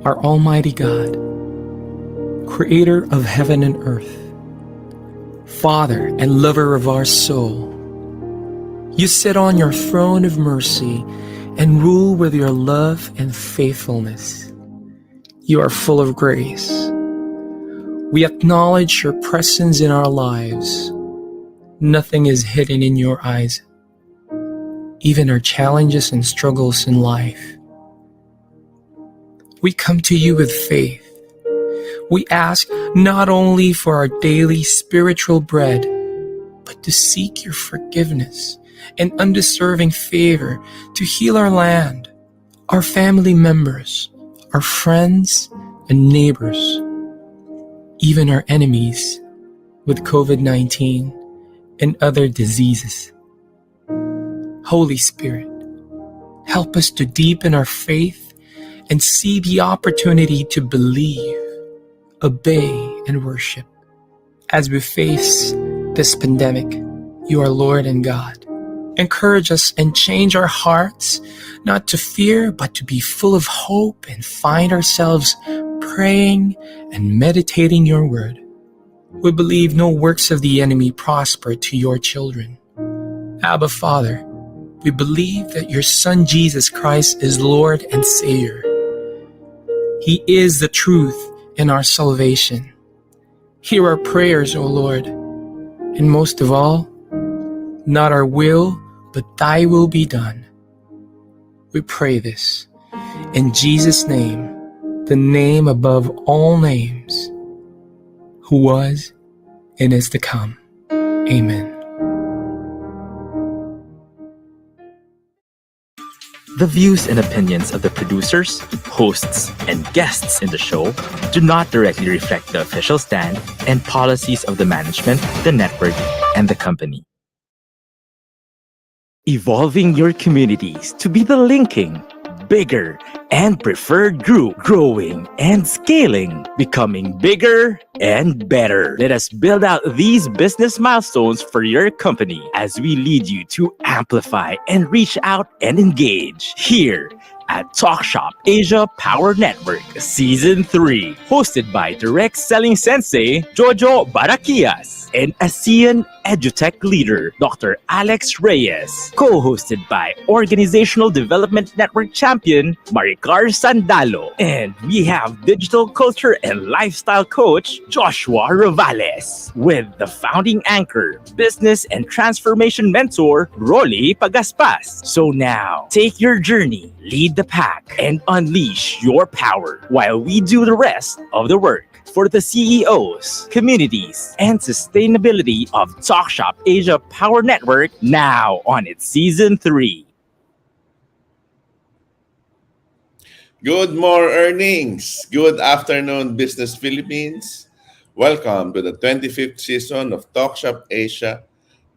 our Almighty God, Creator of heaven and earth, Father and lover of our soul, you sit on your throne of mercy and rule with your love and faithfulness. You are full of grace. We acknowledge your presence in our lives. Nothing is hidden in your eyes, even our challenges and struggles in life. We come to you with faith. We ask not only for our daily spiritual bread, but to seek your forgiveness and undeserving favor to heal our land, our family members, our friends and neighbors, even our enemies with COVID-19 and other diseases. Holy Spirit, help us to deepen our faith and see the opportunity to believe, obey, and worship. As we face this pandemic, you are Lord and God. Encourage us and change our hearts, not to fear, but to be full of hope and find ourselves praying and meditating your word. We believe no works of the enemy prosper to your children. Abba, Father, we believe that your Son Jesus Christ is Lord and Savior. He is the truth and our salvation. Hear our prayers, O Lord, and most of all, not our will, but thy will be done. We pray this in Jesus' name, the name above all names, who was and is to come. Amen. The views and opinions of the producers, hosts, and guests in the show do not directly reflect the official stand and policies of the management, the network, and the company. Evolving your communities to be the linking, bigger, and preferred group, growing and scaling, becoming bigger and better. Let us build out these business milestones for your company as we lead you to amplify and reach out and engage here at Talk.Shop.Asia Power Network Season 3, hosted by Direct Selling Sensei Jojo Barakias and ASEAN EduTech leader Dr. Alex Reyes, co-hosted by Organizational Development Network champion Maricar Sandalo, and we have digital culture and lifestyle coach Joshua Rovales, with the founding anchor, business and transformation mentor Rolly Pagaspas. So now, take your journey, lead the pack, and unleash your power while we do the rest of the work for the CEOs, communities, and sustainability of Talk.Shop.Asia Power Network, now on its Season 3. Good more earnings. Good afternoon, Business Philippines. Welcome to the 25th season of Talk.Shop.Asia,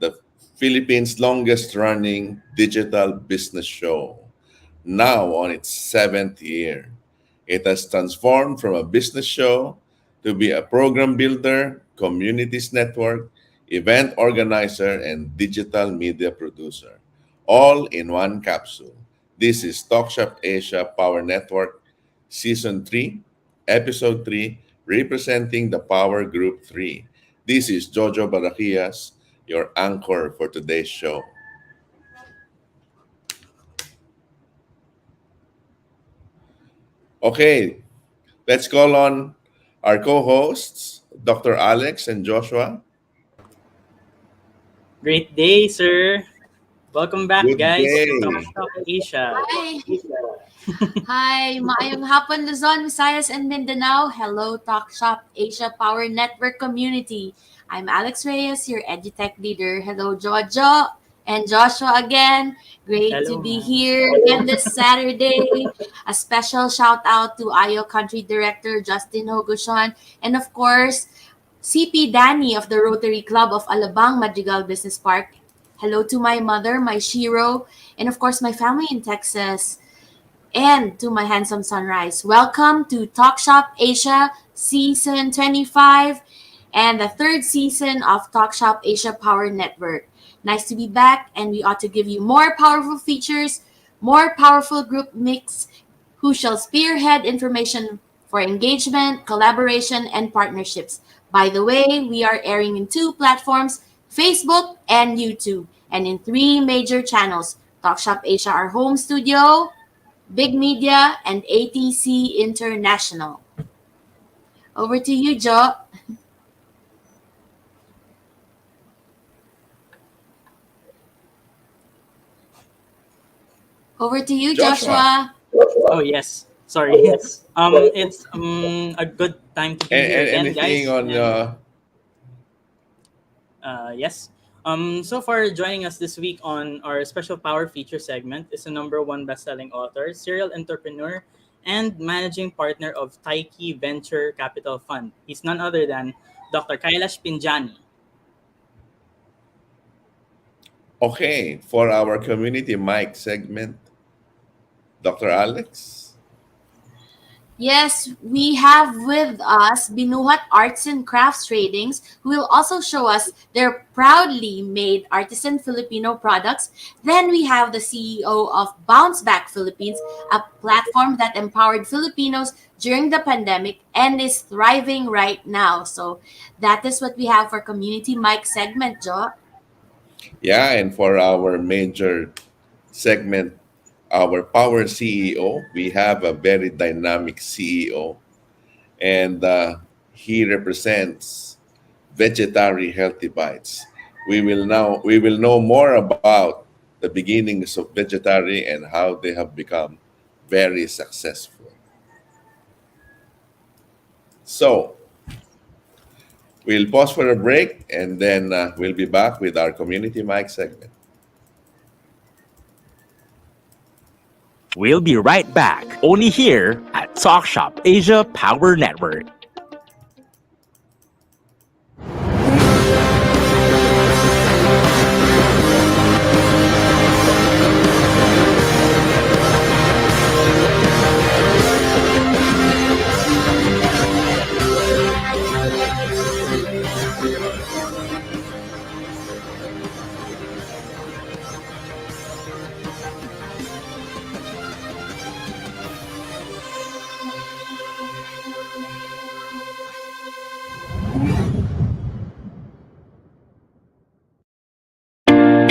the Philippines' longest running digital business show, now on its 7th year. It has transformed from a business show to be a program builder, communities network, event organizer, and digital media producer, all in one capsule. This is Talk.Shop.Asia Power Network Season 3, Episode 3, representing the Power Group 3. This is Jojo Barakias, your anchor for today's show. Okay, let's call on our co-hosts, Dr. Alex and Joshua. Great day, sir. Welcome back, Good guys, day. to Talk.Shop.Asia. Hi. Hi, maayong hapon Luzon, Visayas, and Mindanao. Hello, Talk.Shop.Asia Power Network community. I'm Alex Reyes, your EduTech leader. Hello, Jojo and Joshua again. Great Hello, to be ma'am. here again this Saturday. A special shout out to IO Country Director Justin Hogushon, and of course, CP Danny of the Rotary Club of Alabang Madrigal Business Park. Hello to my mother, my Shiro, and of course my family in Texas, and to my handsome sunrise. Welcome to Talk.Shop.Asia Season 25 and the third season of Talk.Shop.Asia Power Network. Nice to be back, and we ought to give you more powerful features, more powerful group mix, who shall spearhead information for engagement, collaboration, and partnerships. By the way, we are airing in two platforms, Facebook and YouTube, and in three major channels, Talk.Shop Asia, our home studio, Big Media, and ATC International. Over to you, Jo. Over to you, Joshua, Joshua. Oh yes. Sorry. It's a good time to be here again, anything guys. on And yes. So far, joining us this week on our special power feature segment is a number one best-selling author, serial entrepreneur, and managing partner of Tyche Venture Capital Fund. He's none other than Dr. Kailash Pinjani. okay, for our community mic segment, Dr. Alex? Yes, we have with us Binuhat Arts and Crafts Tradings, who will also show us their proudly made artisan Filipino products. Then we have the CEO of Bounce Back Philippines, a platform that empowered Filipinos during the pandemic and is thriving right now. So that is what we have for Community Mic segment, Jo. Yeah, and for our major segment, our Power CEO, we have a very dynamic CEO, and he represents Vegetarian Healthy Bites. We will know more about the beginnings of Vegetarian and how they have become very successful. So we'll pause for a break, and then we'll be back with our community mic segment. We'll be right back, only here at Talk Shop Asia Power Network.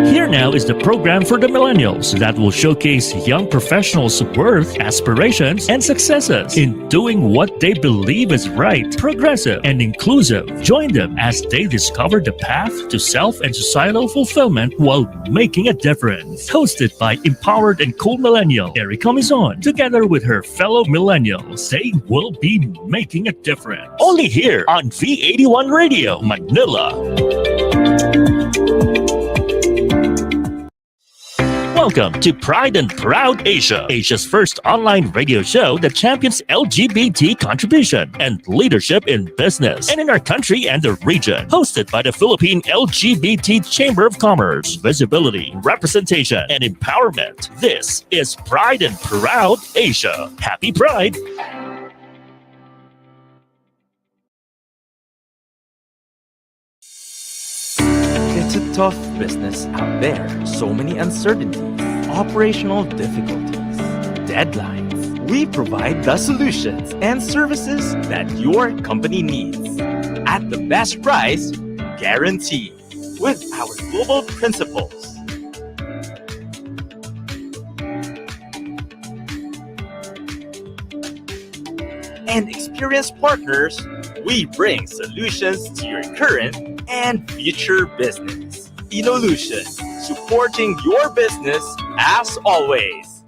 Here now is the program for the millennials that will showcase young professionals' worth, aspirations, and successes in doing what they believe is right, progressive, and inclusive. Join them as they discover the path to self and societal fulfillment while making a difference. Hosted by empowered and cool millennial Erica Mizon, together with her fellow millennials, they will be making a difference. Only here on V81 Radio, Manila. Welcome to Pride and Proud Asia, Asia's first online radio show that champions LGBT contribution and leadership in business and in our country and the region. Hosted by the Philippine LGBT Chamber of Commerce, visibility, representation, and empowerment. This is Pride and Proud Asia. Happy Pride! It's a tough business out there. So many uncertainties, operational difficulties, deadlines. We provide the solutions and services that your company needs at the best price, guaranteed, with our global principles. And experienced partners, we bring solutions to your current and future business. Involution, supporting your business as always.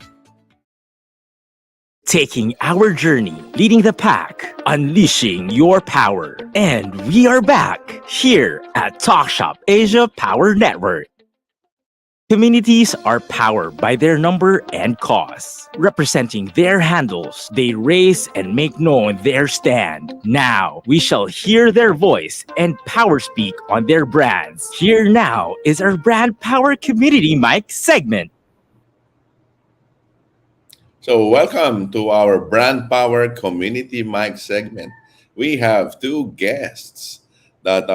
Taking our journey, leading the pack, unleashing your power. And we are back here at Talk Shop Asia Power Network. Communities are powered by their number and cause. Representing their handles, they raise and make known their stand. Now, we shall hear their voice and power speak on their brands. Here now is our Brand Power Community Mic segment. So, welcome to our Brand Power Community Mic segment. We have two guests that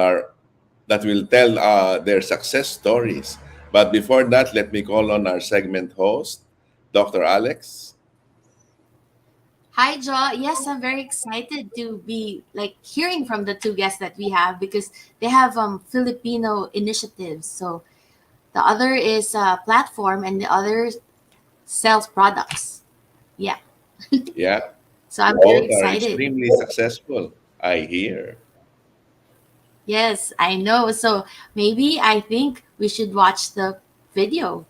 will tell their success stories. But before that, let me call on our segment host, Dr. Alex. Hi, Jo. Yes, I'm very excited to be like hearing from the two guests that we have because they have Filipino initiatives. So the other is a platform and the other sells products. Yeah. Yeah, So I'm very both are excited. extremely successful, I hear. Yes, I know. So maybe I think we should watch the video.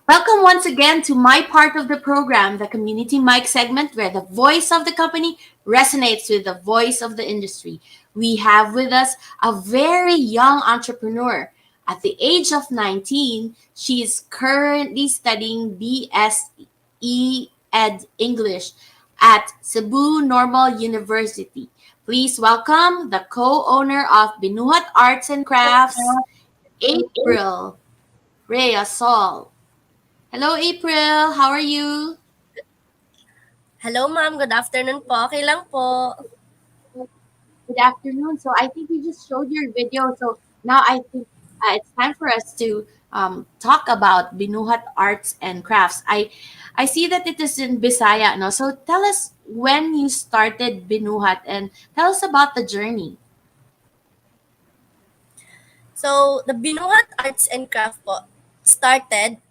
Welcome once again to my part of the program, the community mic segment where the voice of the company resonates with the voice of the industry. We have with us a very young entrepreneur. At the age of 19, she is currently studying BSE Ed English at Cebu Normal University. Please welcome the co-owner of Binuhat Arts and Crafts, April Reasol. Hello, April. How are you? Hello ma'am, good afternoon po. Okay lang po. Good afternoon. So I think you just showed your video. So now I think it's time for us to talk about Binuhat Arts and Crafts. I see that it is in Bisaya. No? So tell us when you started Binuhat and tell us about the journey. So, the Binuhat Arts and Craft po started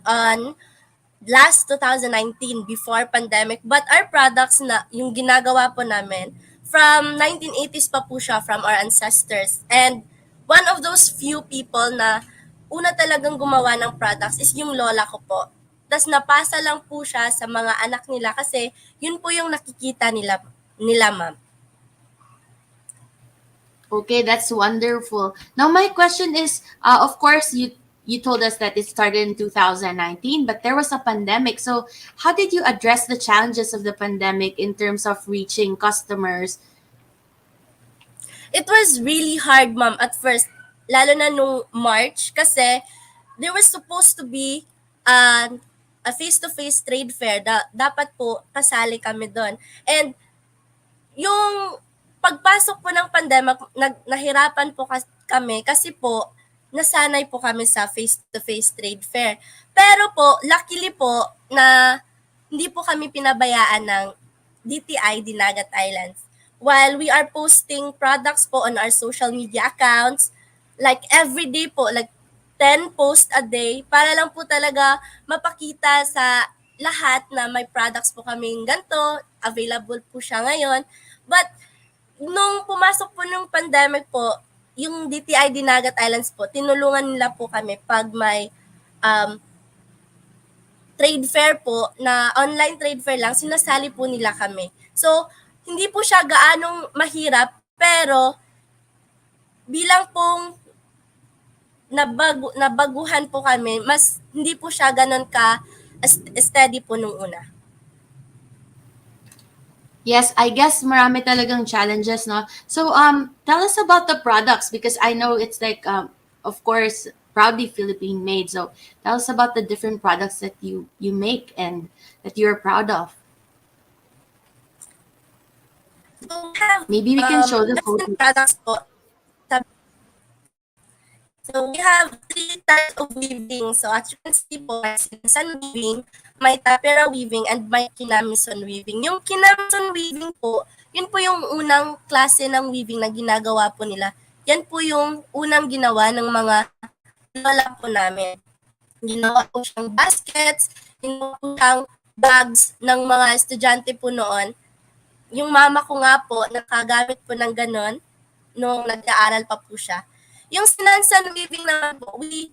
on last 2019 before pandemic, but our products na yung ginagawa po namin from 1980s pa po siya from our ancestors. And one of those few people na una talagang gumawa ng products is yung lola ko po. Tapos napasa lang po siya sa mga anak nila kasi yun po yung nakikita nila ma'am. Okay, that's wonderful. Now my question is, of course, you told us that it started in 2019, but there was a pandemic. So how did you address the challenges of the pandemic in terms of reaching customers? It was really hard, ma'am, at first. Lalo na nung March kasi there was supposed to be a face-to-face trade fair. Dapat po kasali kami doon. And yung pagpasok po ng pandemic, nahirapan po kami kasi po nasanay po kami sa face-to-face trade fair. Pero po, luckily po na hindi po kami pinabayaan ng DTI, Dinagat Islands. While we are posting products po on our social media accounts, like every day po, like 10 posts a day, para lang po talaga mapakita sa lahat na may products po kaming ganito, available po siya ngayon. But nung pumasok po nung pandemic po, yung DTI Dinagat Islands po, tinulungan nila po kami pag may trade fair po na online trade fair lang, sinasali po nila kami. So, hindi po siya gaanong mahirap, pero bilang pong nabaguhan po kami, mas hindi po siya ganon ka steady po nung una. Yes, I guess marami talagang challenges, no? So, tell us about the products because I know it's like, of course, proudly Philippine made. So, tell us about the different products that you make and that you're proud of. So, we have Maybe we can show the different photos. products po. So, we have 3 types of weaving. So, as you can see po, may sinsan weaving, may tapera weaving, and may kinamison weaving. Yung kinamison weaving po, yun po yung unang klase ng weaving na ginagawa po nila. Yan po yung unang ginawa ng mga lola po namin. Ginawa po siyang baskets, ginawa po siyang bags ng mga estudyante po noon. Yung mama ko nga po, nakagamit po ng ganon nung nag-aaral pa po siya. Yung sinansan weaving naman po, we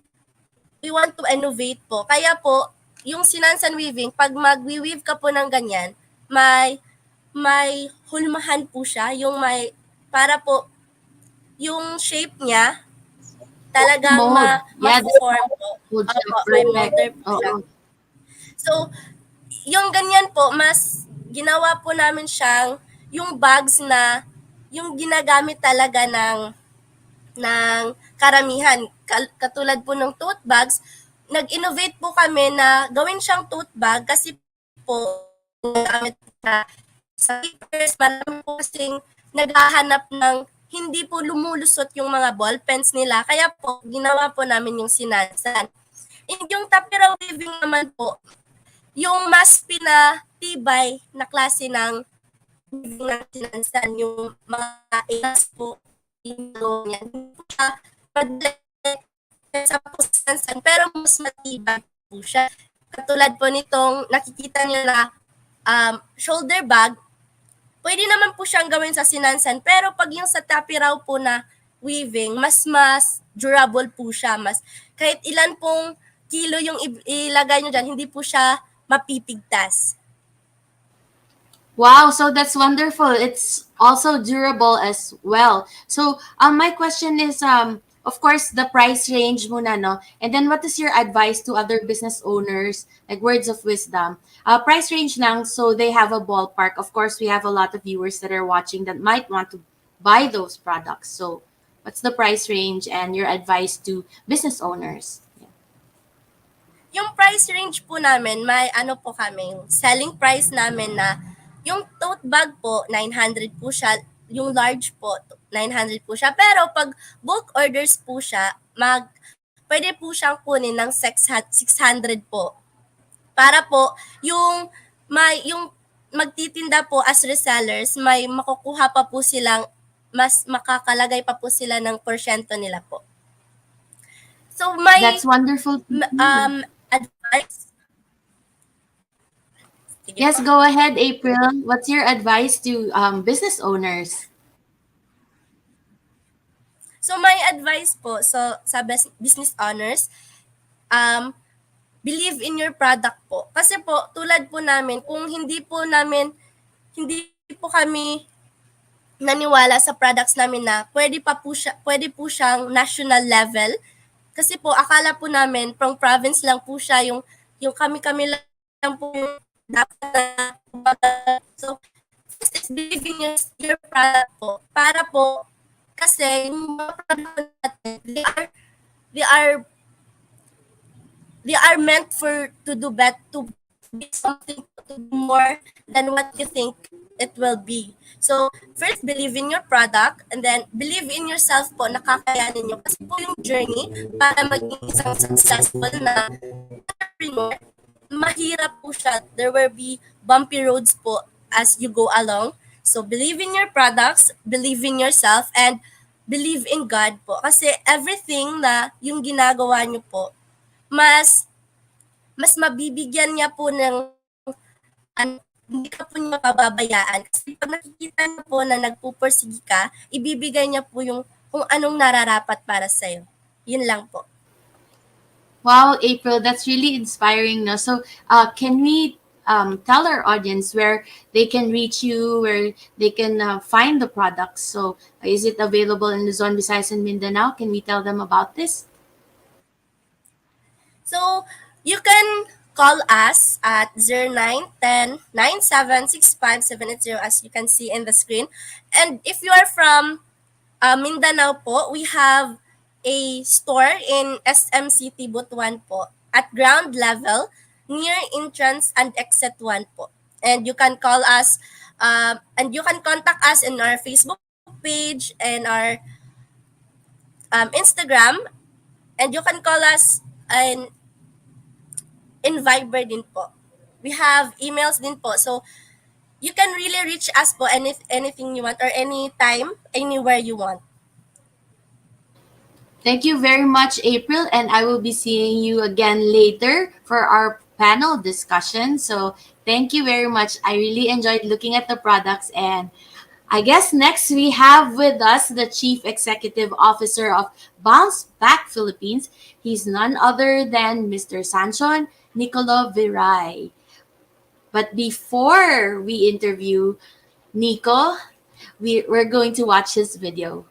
want to innovate po. Kaya po, yung sinansan weaving, pag mag-weave ka po ng ganyan, may hulmahan po siya, yung may, para po, yung shape niya, talagang Mold. Yeah, ma-form po. mold siya. May Perfect. molder po siya. Oo. So, yung ganyan po, mas ginawa po namin siyang yung bags na yung ginagamit talaga ng karamihan. Katulad po ng tote bags, nag-innovate po kami na gawin siyang tote bag kasi po gamit na sa papers, marami po kasing naghahanap ng hindi po lumulusot yung mga ball pens nila. Kaya po, ginawa po namin yung sinansan. And yung tapira weaving naman po, yung mas pinatibay na klase ng weaving ng sinansan, yung mga ilas po, yung yan. Hindi po siya madali sa sinansan, pero mas matibay po siya. Katulad po nitong nakikita niyo na shoulder bag, pwede naman po siyang gawin sa sinansan, pero pag yung sa tapiraw po na weaving, mas durable po siya. Kahit ilan pong kilo yung ilagay nyo dyan, hindi po siya mapipigtas. Wow, so that's wonderful. It's also durable as well. So, my question is, of course, the price range muna, no? And then what is your advice to other business owners, like words of wisdom? Price range lang, so they have a ballpark. Of course, we have a lot of viewers that are watching that might want to buy those products. So, what's the price range and your advice to business owners? Yung price range po namin, may ano po kami, yung selling price namin na yung tote bag po, 900 po siya. Yung large po, 900 po siya. Pero pag bulk orders po siya, pwede po siyang kunin ng 600 po. Para po, yung magtitinda po as resellers, may makukuha pa po silang, mas makakalagay pa po sila ng porsyento nila po. So, That's wonderful. advice. Sige Yes, po. go ahead, April. What's your advice to business owners? So, my advice po sa business owners, believe in your product po. Kasi po, tulad po namin, kung hindi po kami naniwala sa products namin na pwede po siyang national level. Kasi po, akala po namin, from province lang po siya, yung kami lang po yung dapat na. So, first is believe in your product po. Para po, kasi yung mga product natin, they are meant to do better, to be something, to do more than what you think it will be. So, first, believe in your product, and then believe in yourself po, nakakayanin nyo. Kasi po yung journey para maging isang successful na entrepreneur, mahirap po siya. There will be bumpy roads po as you go along. So, believe in your products, believe in yourself, and believe in God po. Kasi everything na yung ginagawa nyo po, mas mabibigyan niya po ng hindi ka po niya pababayaan. Kasi pag nakikita niyo po na nagpupursige ka, ibibigay niya po yung kung anong nararapat para sa'yo. Yun lang po. Wow, April, that's really inspiring. No? So, can we tell our audience where they can reach you, where they can find the products? So, is it available in Luzon, Visayas, and Mindanao? Can we tell them about this? So, you can call us at 0910-9765-780 as you can see in the screen. And if you are from Mindanao po, we have a store in SM City Butuan po at ground level near entrance and exit 1 po. And you can call us and you can contact us in our Facebook page and our Instagram, and you can call us in Viber din po. We have emails din po. So, you can really reach us po anything you want or anytime, anywhere you want. Thank you very much, April. And I will be seeing you again later for our panel discussion. So thank you very much. I really enjoyed looking at the products. And I guess next we have with us the Chief Executive Officer of Bounce Back Philippines. He's none other than Mr. Sancho Niccolo Viray. But before we interview Nico, we're going to watch his video.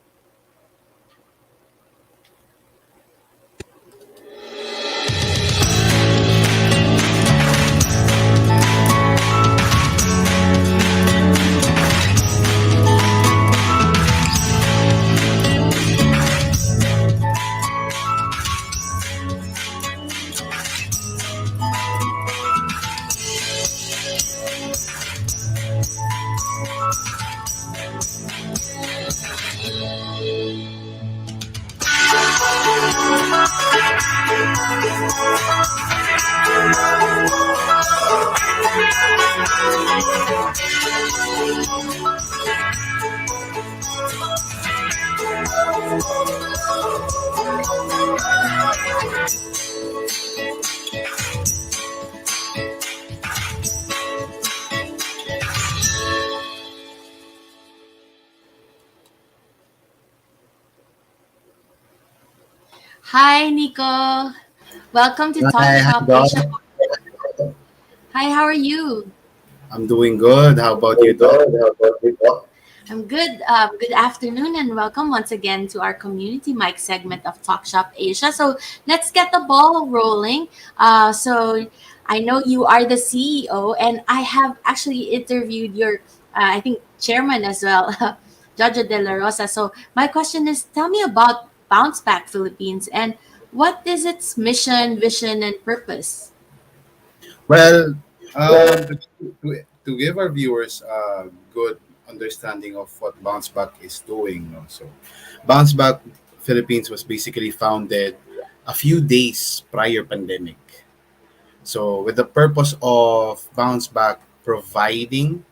Hi, Nico. Welcome to Talk Hi, Shop Doc. Asia. Hi, how are you? I'm doing good. How about you, Doc? I'm good. Good afternoon and welcome once again to our community mic segment of Talk Shop Asia. So let's get the ball rolling. So I know you are the CEO, and I have actually interviewed your, I think, chairman as well, Jojo De La Rosa. So my question is, tell me about Bounce Back Philippines and what is its mission, vision, and purpose? Well, to give our viewers a good understanding of what Bounce Back is doing, no? So Bounce Back Philippines was basically founded a few days prior pandemic. So with the purpose of Bounce Back providing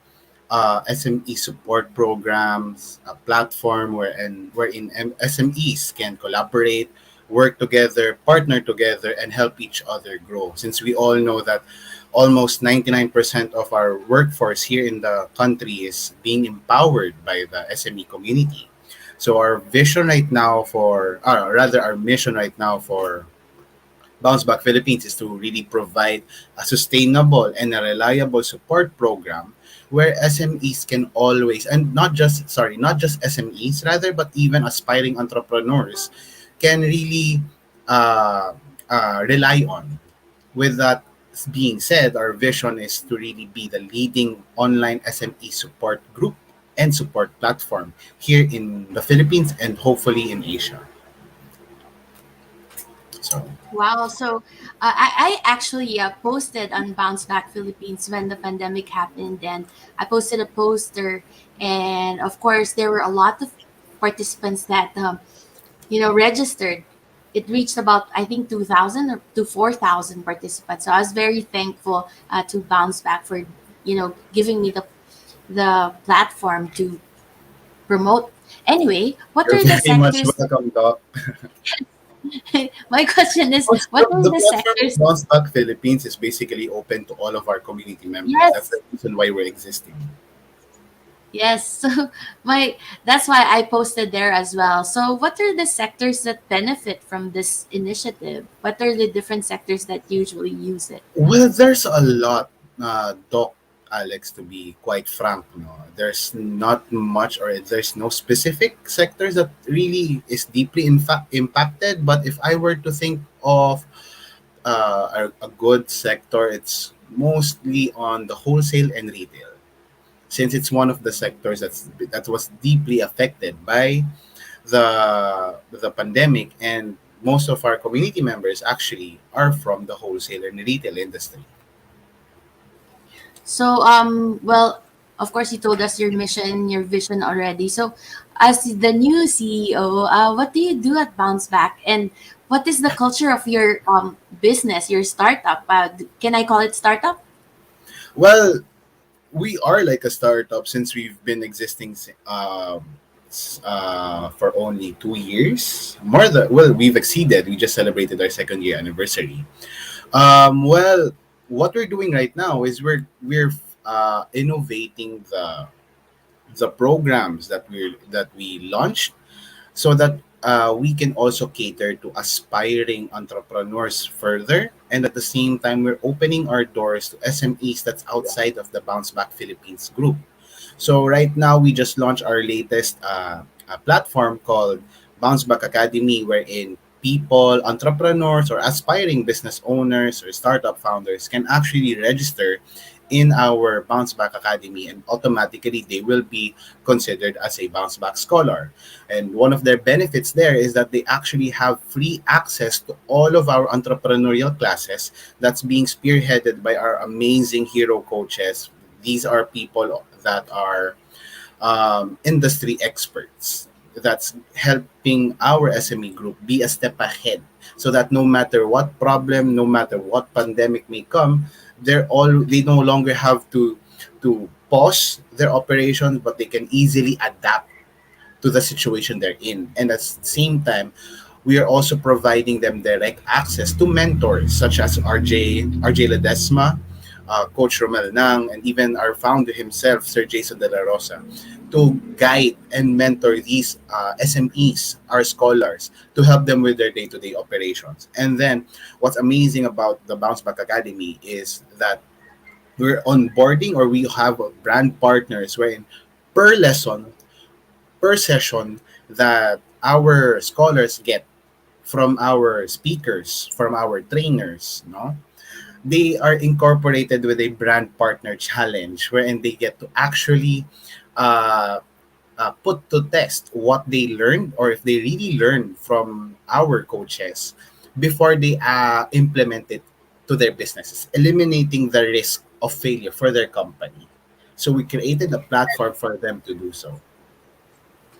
SME support programs, a platform wherein SMEs can collaborate, work together, partner together, and help each other grow. Since we all know that almost 99% of our workforce here in the country is being empowered by the SME community. So our vision right now for, or rather our mission right now for Bounce Back Philippines is to really provide a sustainable and a reliable support program where SMEs can always, and not just SMEs rather, but even aspiring entrepreneurs can really uh, rely on. With that being said, our vision is to really be the leading online SME support group and support platform here in the Philippines and hopefully in Asia. So Wow. So I actually posted on Bounce Back Philippines when the pandemic happened, and I posted a poster, and of course there were a lot of participants that registered. It reached about I think 2,000 or to 4,000 participants. So I was very thankful to Bounce Back for giving me the platform to promote. Anyway, what you're are the very much sectors? welcome, Doc. My question is, Also, what are the the platform of sectors? Bounce Back Philippines is basically open to all of our community members. That's the Yes. reason why we're existing. Yes, so my that's why I posted there as well. So what are the sectors that benefit from this initiative? What are the different sectors that usually use it? Well, there's a lot, Doc Alex, to be quite frank. No, there's not much, or there's no specific sectors that really is deeply impacted. But if I were to think of a good sector, it's mostly on the wholesale and retail, since it's one of the sectors that was deeply affected by the pandemic, and most of our community members actually are from the wholesale and retail industry. So well, of course you told us your mission, your vision already. So as the new CEO, what do you do at Bounce Back, and what is the culture of your business, your startup? Can I call it startup? Well, we are like a startup since we've been existing for only 2 years. More than, well, we've exceeded. We just celebrated our second year anniversary. Well, what we're doing right now is we're innovating the programs that we launched, so that we can also cater to aspiring entrepreneurs further. And at the same time, we're opening our doors to SMEs that's outside of the Bounce Back Philippines group. So right now, we just launched our latest platform called Bounce Back Academy, wherein people, entrepreneurs, or aspiring business owners or startup founders can actually register in our Bounce Back Academy, and automatically they will be considered as a Bounce Back scholar. And one of their benefits there is that they actually have free access to all of our entrepreneurial classes that's being spearheaded by our amazing hero coaches. These are people that are industry experts that's helping our SME group be a step ahead, so that no matter what problem, no matter what pandemic may come, they no longer have to pause their operations, but they can easily adapt to the situation they're in. And at the same time, we are also providing them direct access to mentors such as RJ Ledesma, Coach Romel Nang, and even our founder himself, Sir Jason De La Rosa, to guide and mentor these SMEs, our scholars, to help them with their day-to-day operations. And then what's amazing about the Bounce Back Academy is that we're onboarding, or we have brand partners wherein per lesson, per session, that our scholars get from our speakers, from our trainers, no? They are incorporated with a brand partner challenge wherein they get to actually uh, put to test what they learned, or if they really learned from our coaches before they implement it to their businesses, eliminating the risk of failure for their company. So we created a platform for them to do so.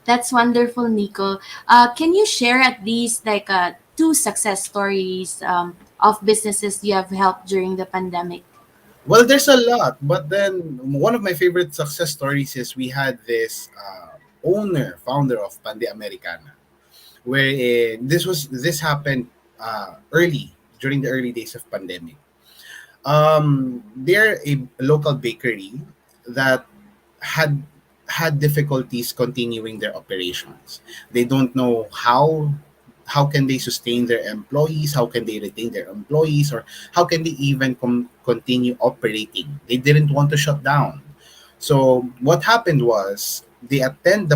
That's wonderful, Nico. Can you share at least like two success stories of businesses you have helped during the pandemic? Well, there's a lot, but then one of my favorite success stories is we had this founder of Pande Americana, where this happened early during the early days of pandemic. They're a local bakery that had difficulties continuing their operations. They don't know how can they sustain their employees, how can they retain their employees, or how can they even continue operating. They didn't want to shut down. So what happened was the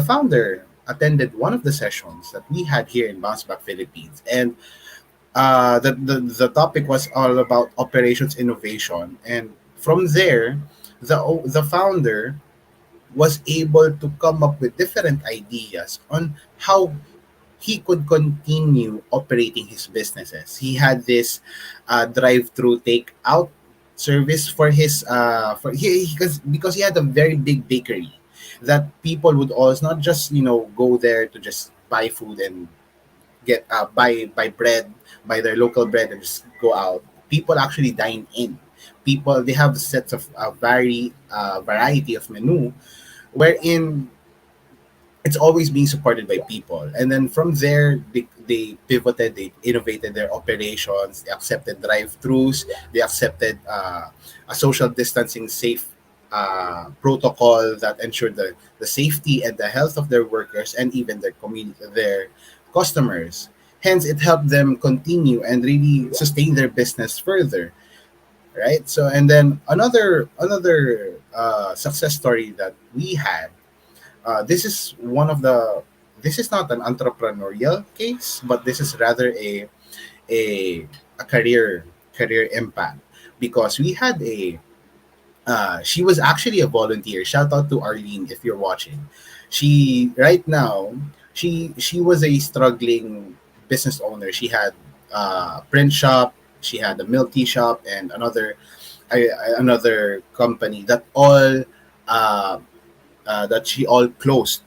founder attended one of the sessions that we had here in Bounce Back Philippines, and the topic was all about operations innovation. And from there, the founder was able to come up with different ideas on how he could continue operating his businesses. He had this drive-through takeout service for his because he had a very big bakery that people would always not just go there to just buy food and get buy bread, buy their local bread and just go out. People actually dine in. People, they have sets of variety of menu wherein it's always being supported by people. And then from there, they pivoted, they innovated their operations, they accepted drive-throughs, they accepted a social distancing safe protocol that ensured the safety and the health of their workers and even their community, their customers. Hence, it helped them continue and really sustain their business further, right? So, and then another success story that we had, this is one of the this is not an entrepreneurial case, but this is rather a, a career impact, because we had a she was actually a volunteer. Shout out to Arlene if you're watching. She right now she was a struggling business owner. She had a print shop, she had a milk tea shop, and another company that all uh, that she all closed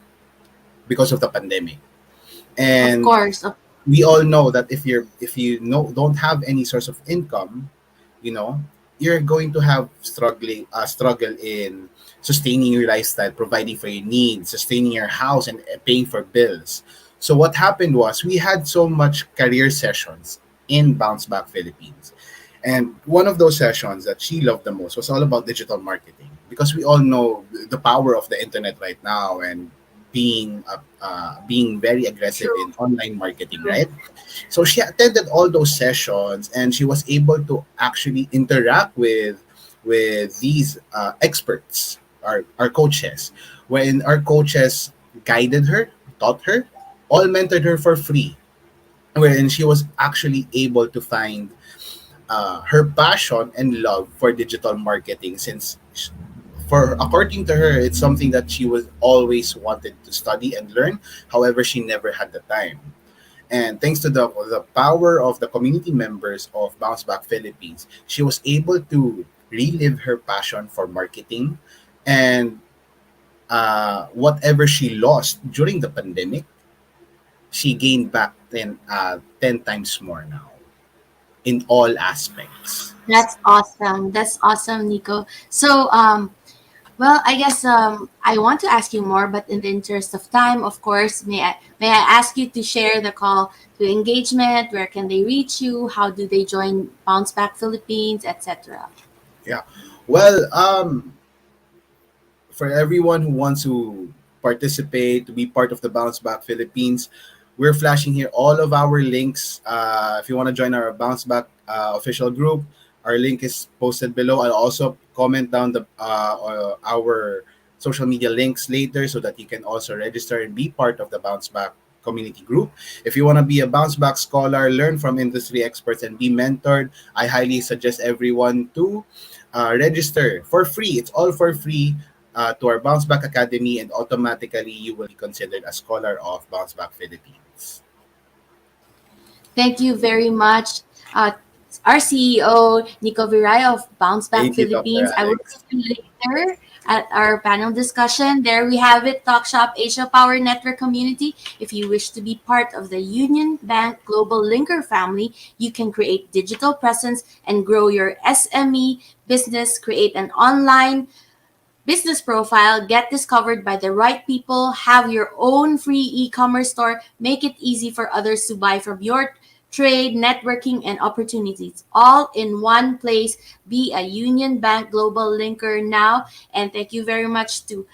because of the pandemic. Of And course. we all know that if you know don't have any source of income, you know you're going to have struggle in sustaining your lifestyle, providing for your needs, sustaining your house, and paying for bills. So what happened was we had so much career sessions in Bounce Back Philippines, and one of those sessions that she loved the most was all about digital marketing, because we all know the power of the internet right now, and being very aggressive True. in online marketing, True. right? So she attended all those sessions, and she was able to actually interact with these experts, our coaches, when our coaches guided her, taught her, all mentored her for free, wherein she was actually able to find her passion and love for digital marketing, since for according to her it's something that she was always wanted to study and learn. However, she never had the time. And thanks to the power of the community members of Bounce Back Philippines, she was able to relive her passion for marketing, and whatever she lost during the pandemic, she gained back 10 times more now in all aspects. That's awesome. That's awesome, Nico. So, Well, I guess I want to ask you more, but in the interest of time, of course, may I ask you to share the call to engagement? Where can they reach you? How do they join Bounce Back Philippines, etc.? Yeah. Well, for everyone who wants to participate, to be part of the Bounce Back Philippines, we're flashing here all of our links. If you want to join our Bounce Back official group, our link is posted below. I'll also comment down our social media links later so that you can also register and be part of the Bounce Back community group. If you want to be a Bounce Back scholar, learn from industry experts, and be mentored, I highly suggest everyone to register for free. It's all for free to our Bounce Back Academy, and automatically you will be considered a scholar of Bounce Back Philippines. Thank you very much, our CEO, Nico Viray of Bounce Back Thank you, Dr. Philippines. I will Alex. see you later at our panel discussion. There we have it, Talk.Shop.Asia Power Network Community. If you wish to be part of the Union Bank Global Linker family, you can create digital presence and grow your SME business, create an online business profile, get discovered by the right people, have your own free e-commerce store, make it easy for others to buy from your trade, networking, and opportunities all in one place. Be a Union Bank Global Linker now. And thank you very much to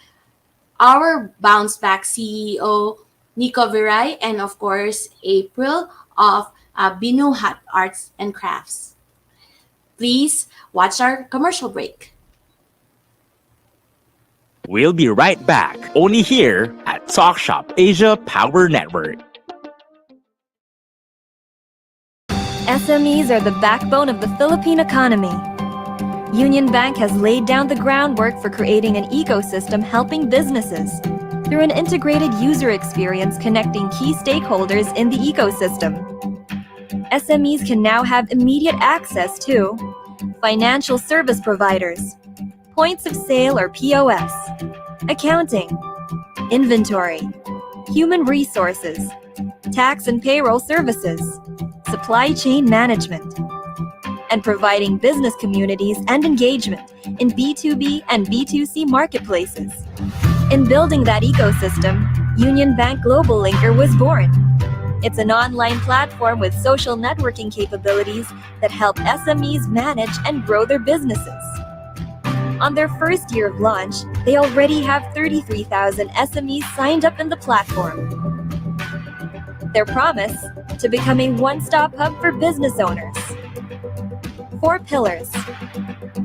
our Bounce Back CEO, Nico Viray, and of course, April of Binuhat Arts and Crafts. Please watch our commercial break. We'll be right back, only here at Talk Shop Asia Power Network. SMEs are the backbone of the Philippine economy. Union Bank has laid down the groundwork for creating an ecosystem helping businesses through an integrated user experience connecting key stakeholders in the ecosystem. SMEs can now have immediate access to financial service providers, points of sale or POS, accounting, inventory, human resources, tax and payroll services, supply chain management, and providing business communities and engagement in B2B and B2C marketplaces. In building that ecosystem, Union Bank Global Linker was born. It's an online platform with social networking capabilities that help SMEs manage and grow their businesses. On their first year of launch, they already have 33,000 SMEs signed up in the platform. Their promise: to become a one-stop hub for business owners. 4 pillars.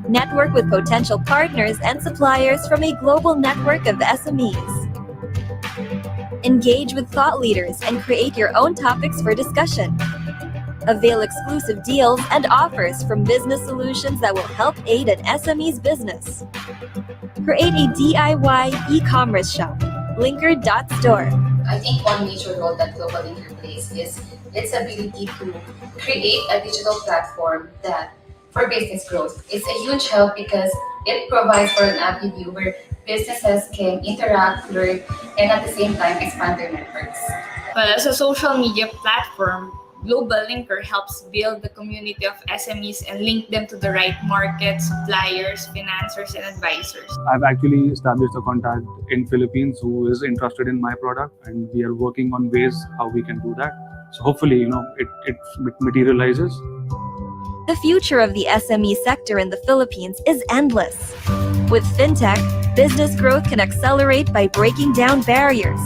Network with potential partners and suppliers from a global network of SMEs. Engage with thought leaders and create your own topics for discussion. Avail exclusive deals and offers from business solutions that will help aid an SME's business. Create a DIY e-commerce shop. Linker.store. I think one major role that Global Linker plays is its ability to create a digital platform that for business growth. It's a huge help because it provides for an avenue where businesses can interact, learn, and at the same time expand their networks. Well, as a social media platform, Global Linker helps build the community of SMEs and link them to the right markets, suppliers, financiers, and advisors. I've actually established a contact in Philippines who is interested in my product, and we are working on ways how we can do that. So hopefully, it materializes. The future of the SME sector in the Philippines is endless. With fintech, business growth can accelerate by breaking down barriers,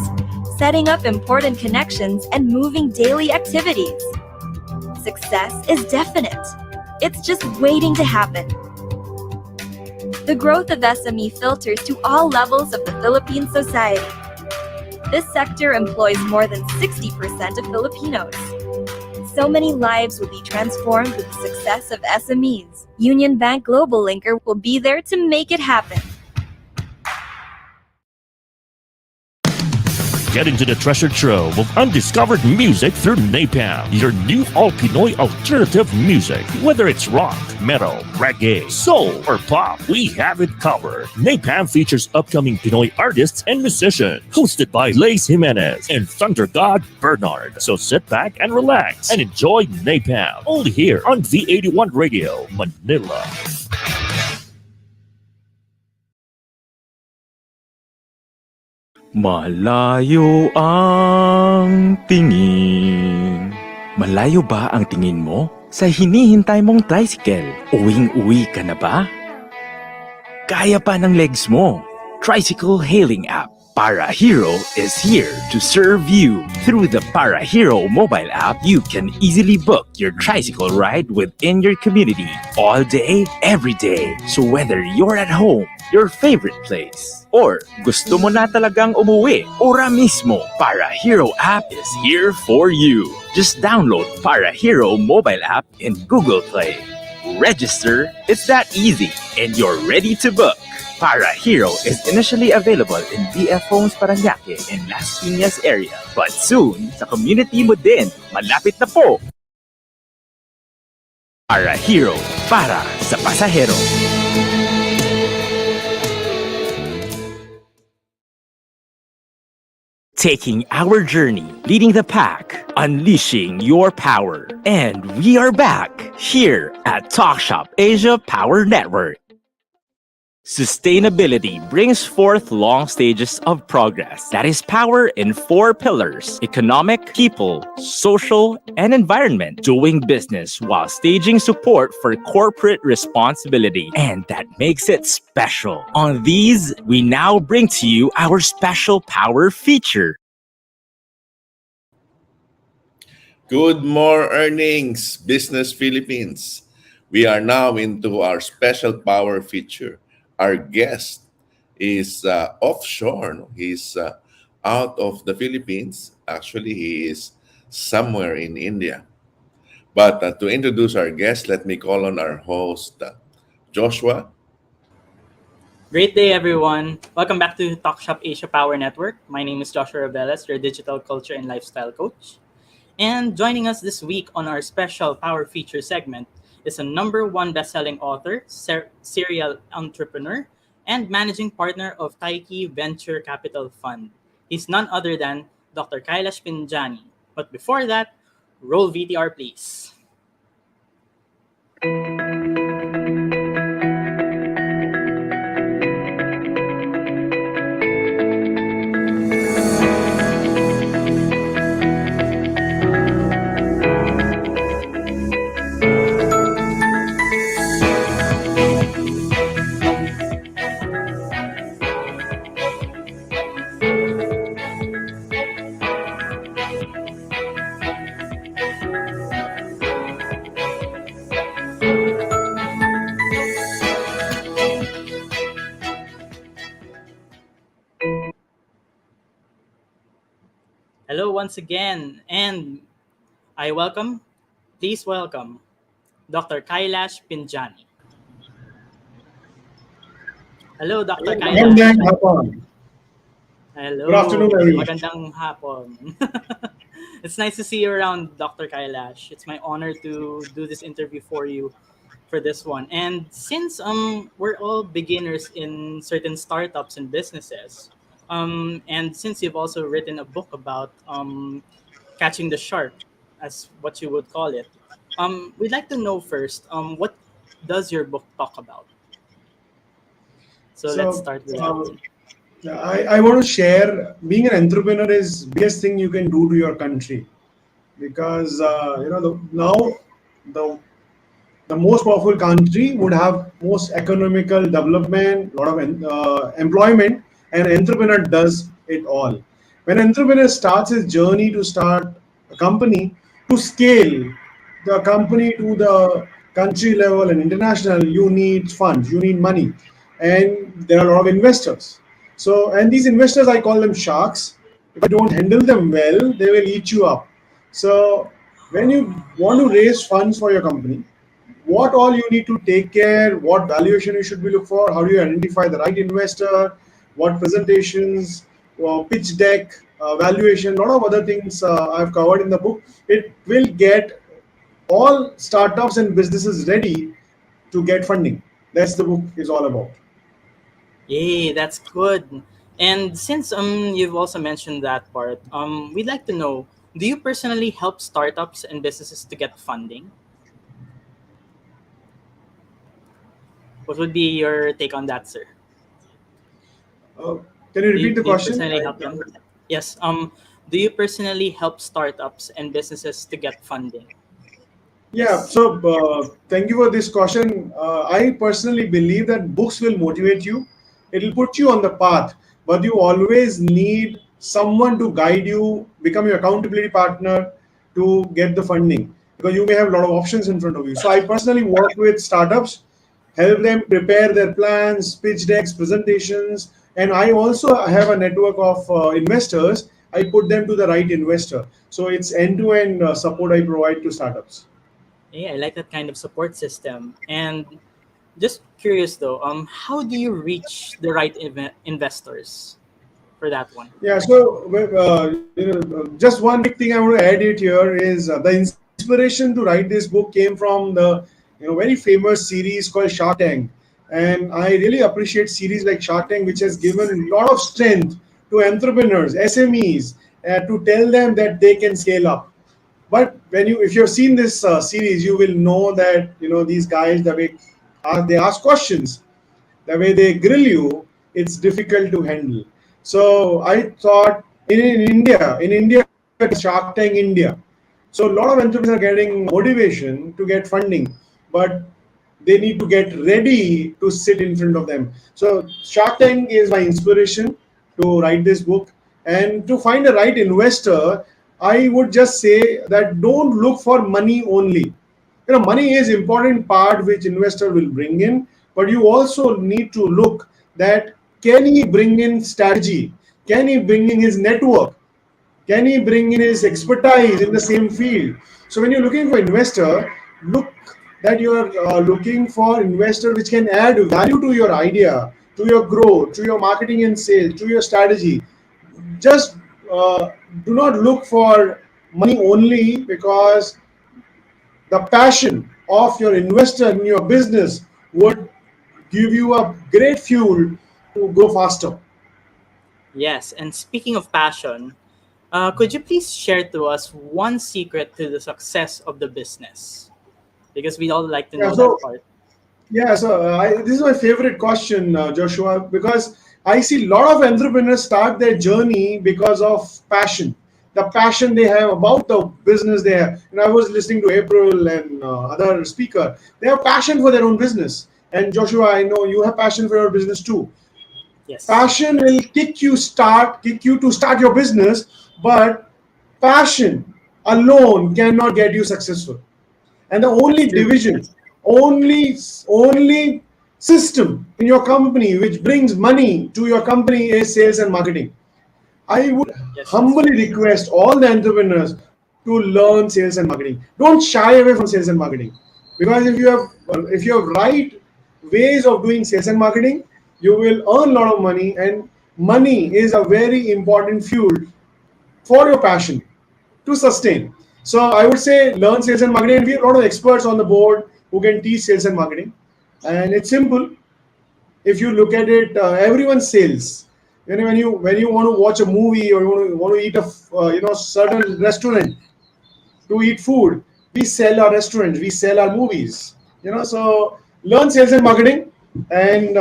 setting up important connections, and moving daily activities. Success is definite. It's just waiting to happen. The growth of SME filters to all levels of the Philippine society. This sector employs more than 60% of Filipinos. So many lives will be transformed with the success of SMEs. Union Bank Global Linker will be there to make it happen. Get into the treasure trove of undiscovered music through Napalm, your new all-Pinoy alternative music. Whether it's rock, metal, reggae, soul, or pop, we have it covered. Napalm features upcoming Pinoy artists and musicians, hosted by Lace Jimenez and Thunder God Bernard. So sit back and relax and enjoy Napalm, only here on V81 Radio, Manila. Malayo ang tingin. Malayo ba ang tingin mo? Sa hinihintay mong tricycle, uwing-uwi ka na ba? Kaya pa ng legs mo. Tricycle hailing app Para Hero is here to serve you. Through the Para Hero mobile app, you can easily book your tricycle ride within your community all day, every day. So whether you're at home, your favorite place, or gusto mo na talagang umuwi, ora mismo, Para Hero app is here for you. Just download Para Hero mobile app in Google Play. Register, it's that easy, and you're ready to book. Para Hero is initially available in BF Phones Parañaque and Las Piñas area. But soon, sa community mo din, malapit na po. Para Hero, para sa pasahero. Taking our journey, leading the pack, unleashing your power. And we are back here at Talk.Shop.Asia Power Network. Sustainability brings forth long stages of progress. That is power in 4 pillars: economic, people, social, and environment. Doing business while staging support for corporate responsibility. And that makes it special. On these, we now bring to you our special power feature. Good more earnings, Business Philippines. We are now into our special power feature. Our guest is offshore. No? He's out of the Philippines. Actually, he is somewhere in India. But to introduce our guest, let me call on our host, Joshua. Great day, everyone. Welcome back to Talk.Shop Asia Power Network. My name is Joshua Reveles, your digital culture and lifestyle coach. And joining us this week on our special Power Feature segment is a #1 best-selling author, serial entrepreneur, and managing partner of Tyche Venture Capital Fund. He's none other than Dr. Kailash Pinjani. But before that, roll VTR, please. Hello once again, and please welcome Dr. Kailash Pinjani. Hello, Dr. Kailash. Magandang hapon. Hello. Good afternoon, everyone. Magandang hapon. It's nice to see you around, Dr. Kailash. It's my honor to do this interview for you for this one. And since we're all beginners in certain startups and businesses, and since you've also written a book about catching the shark, as what you would call it, we'd like to know first, what does your book talk about? So let's So, start with that. I want to share being an entrepreneur is biggest thing you can do to your country because now the the most powerful country would have most economical development, lot of employment, and entrepreneur does it all. When an entrepreneur starts his journey to start a company, to scale the company to the country level and international, you need funds, you need money, and there are a lot of investors. So, and these investors, I call them sharks. If you don't handle them well, they will eat you up. So, when you want to raise funds for your company, what all you need to take care, what valuation you should be look for, how do you identify the right investor, what presentations, pitch deck, valuation, a lot of other things I've covered in the book. It will get all startups and businesses ready to get funding. That's the book is all about. Yay, that's good. And since you've also mentioned that part, we'd like to know, do you personally help startups and businesses to get funding? What would be your take on that, sir? Uh, Can you Do repeat you, the do you question? personally help them? Yes. Do you personally help startups and businesses to get funding? Yeah, Yes. so thank you for this question. I personally believe that books will motivate you. It'll put you on the path, but you always need someone to guide you, become your accountability partner to get the funding because you may have a lot of options in front of you. So I personally work with startups, help them prepare their plans, pitch decks, presentations, and I also have a network of investors. I put them to the right investor. So it's end-to-end support I provide to startups. Yeah, I like that kind of support system. And just curious though, how do you reach the right investors for that one? Yeah, so just one quick thing I want to add it here is the inspiration to write this book came from the very famous series called Shark Tank, and I really appreciate series like Shark Tank, which has given a lot of strength to entrepreneurs, SMEs, to tell them that they can scale up. But if you've seen this series, you will know that these guys the way they ask questions, the way they grill you, it's difficult to handle. So I thought in India, Shark Tank India. So a lot of entrepreneurs are getting motivation to get funding, but they need to get ready to sit in front of them. So Shark Tank is my inspiration to write this book. And to find a right investor, I would just say that don't look for money only. Money is important part which investor will bring in, but you also need to look that can he bring in strategy, can he bring in his network, can he bring in his expertise in the same field. So when you're looking for investor, look that you are looking for investor which can add value to your idea, to your growth, to your marketing and sales, to your strategy. Just do not look for money only, because the passion of your investor in your business would give you a great fuel to go faster. Yes, and speaking of passion, could you please share to us one secret to the success of the business? Because we'd all like to Yeah, know so that part. this is my favorite question, Joshua, because I see a lot of entrepreneurs start their journey because of passion, the passion they have about the business they have. And I was listening to April and other speaker. They have passion for their own business. And Joshua, I know you have passion for your business too. Yes. Passion will kick you to start your business, but passion alone cannot get you successful. And the That's only true. division, only system in your company which brings money to your company is sales and marketing. I would Yes, that's humbly true. request all the entrepreneurs to learn sales and marketing. Don't shy away from sales and marketing, because if you have right ways of doing sales and marketing, you will earn a lot of money, and money is a very important fuel for your passion to sustain. So I would say learn sales and marketing. And we have a lot of experts on the board who can teach sales and marketing, and it's simple. If you look at it, everyone sells. When you want to watch a movie, or you want to eat a certain restaurant to eat food, we sell our restaurants, we sell our movies. So learn sales and marketing and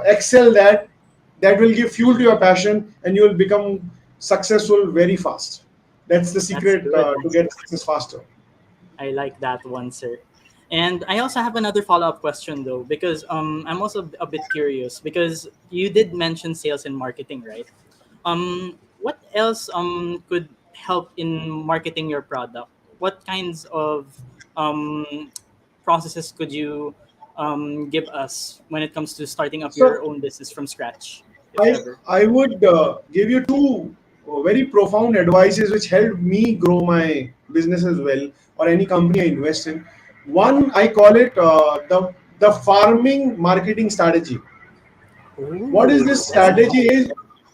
excel that. That will give fuel to your passion, and you will become successful very fast. That's the That's secret good. to get success faster. I like that one, sir. And I also have another follow-up question though, because I'm also a bit curious because you did mention sales and marketing, right? What else could help in marketing your product? What kinds of um processes could you give us when it comes to starting up your So own business from scratch, if I ever? I would give you two very profound advices which helped me grow my business as well, or any company I invest in. One, I call it the farming marketing strategy. What is Ooh, this that's strategy nice. is,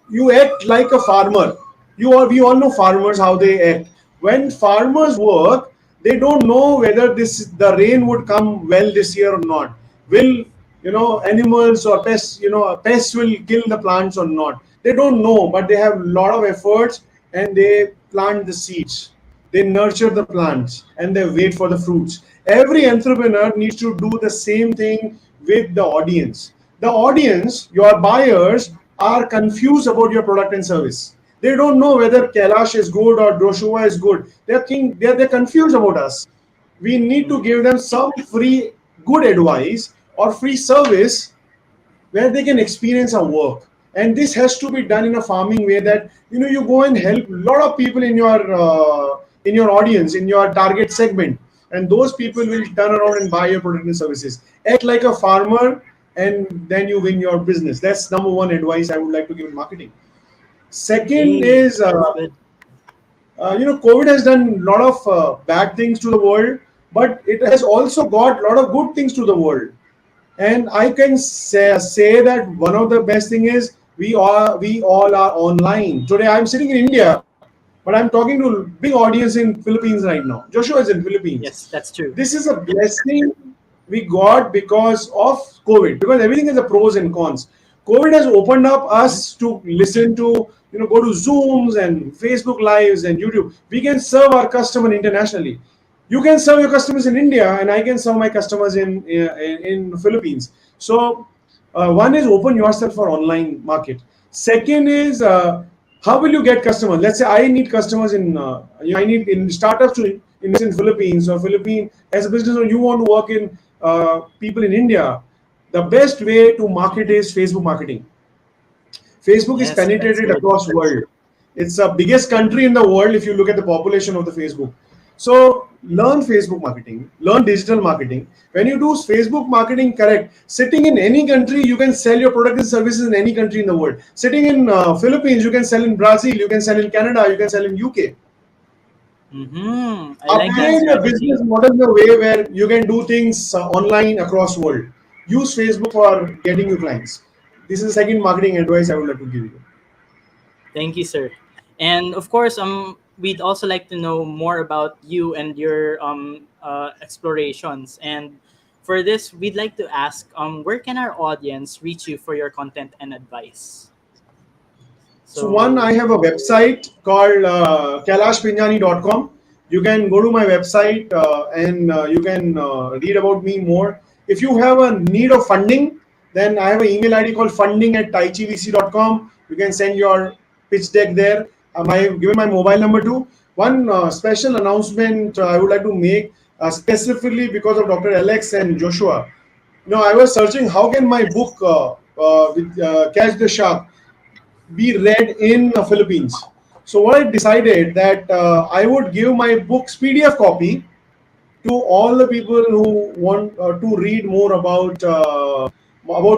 you act like a farmer. We all know farmers, how they act. When farmers work, they don't know whether the rain would come well this year or not. Will animals or pests will kill the plants or not? They don't know, but they have a lot of efforts, and they plant the seeds, they nurture the plants, and they wait for the fruits. Every entrepreneur needs to do the same thing with the audience. The audience, your buyers, are confused about your product and service. They don't know whether Kailash is good or Joshua is good. They're confused about us. We need to give them some free good advice or free service where they can experience our work. And this has to be done in a farming way that you go and help a lot of people in your audience, in your target segment, and those people will turn around and buy your product and services. Act like a farmer, and then you win your business. That's number one advice I would like to give in marketing. Second Hey, is, that's good. COVID has done a lot of bad things to the world, but it has also got a lot of good things to the world. And I can say that one of the best thing is we all are online today. I'm sitting in India, but I'm talking to big audience in Philippines right now. Joshua is in Philippines. Yes, that's true. This is a blessing we got because of COVID, because everything has a pros and cons. COVID has opened up us to listen to, go to Zooms and Facebook Lives and YouTube. We can serve our customer internationally. You can serve your customers in India, and I can serve my customers in Philippines. So one is open yourself for online market. Second is, how will you get customers? Let's say I need customers I need in startups to invest in Philippines, or Philippine as a business owner, you want to work in people in India. The best way to market is Facebook marketing. Facebook is Yes, that's penetrated good. across world. It's the biggest country in the world if you look at the population of the Facebook. So learn Facebook marketing, learn digital marketing. When you do Facebook marketing correct, sitting in any country, you can sell your product and services in any country in the world. Sitting in Philippines, you can sell in Brazil, you can sell in Canada, you can sell in UK. I like that Apply your strategy. business model in a way where you can do things online across world. Use Facebook for getting you clients. This is the second marketing advice I would like to give you. Thank you, sir. And of course, we'd also like to know more about you and your explorations. And for this, we'd like to ask, where can our audience reach you for your content and advice? So one, So I have a website called kailashpinjani.com. You can go to my website and you can read about me more. If you have a need of funding, then I have an email ID called funding@tychevc.com. You can send your pitch deck there. I've given my mobile number too. One special announcement I would like to make specifically because of Dr. Alex and Joshua. I was searching how can my book Catch the Shark be read in the Philippines. So what I decided that I would give my book's PDF copy to all the people who want to read more about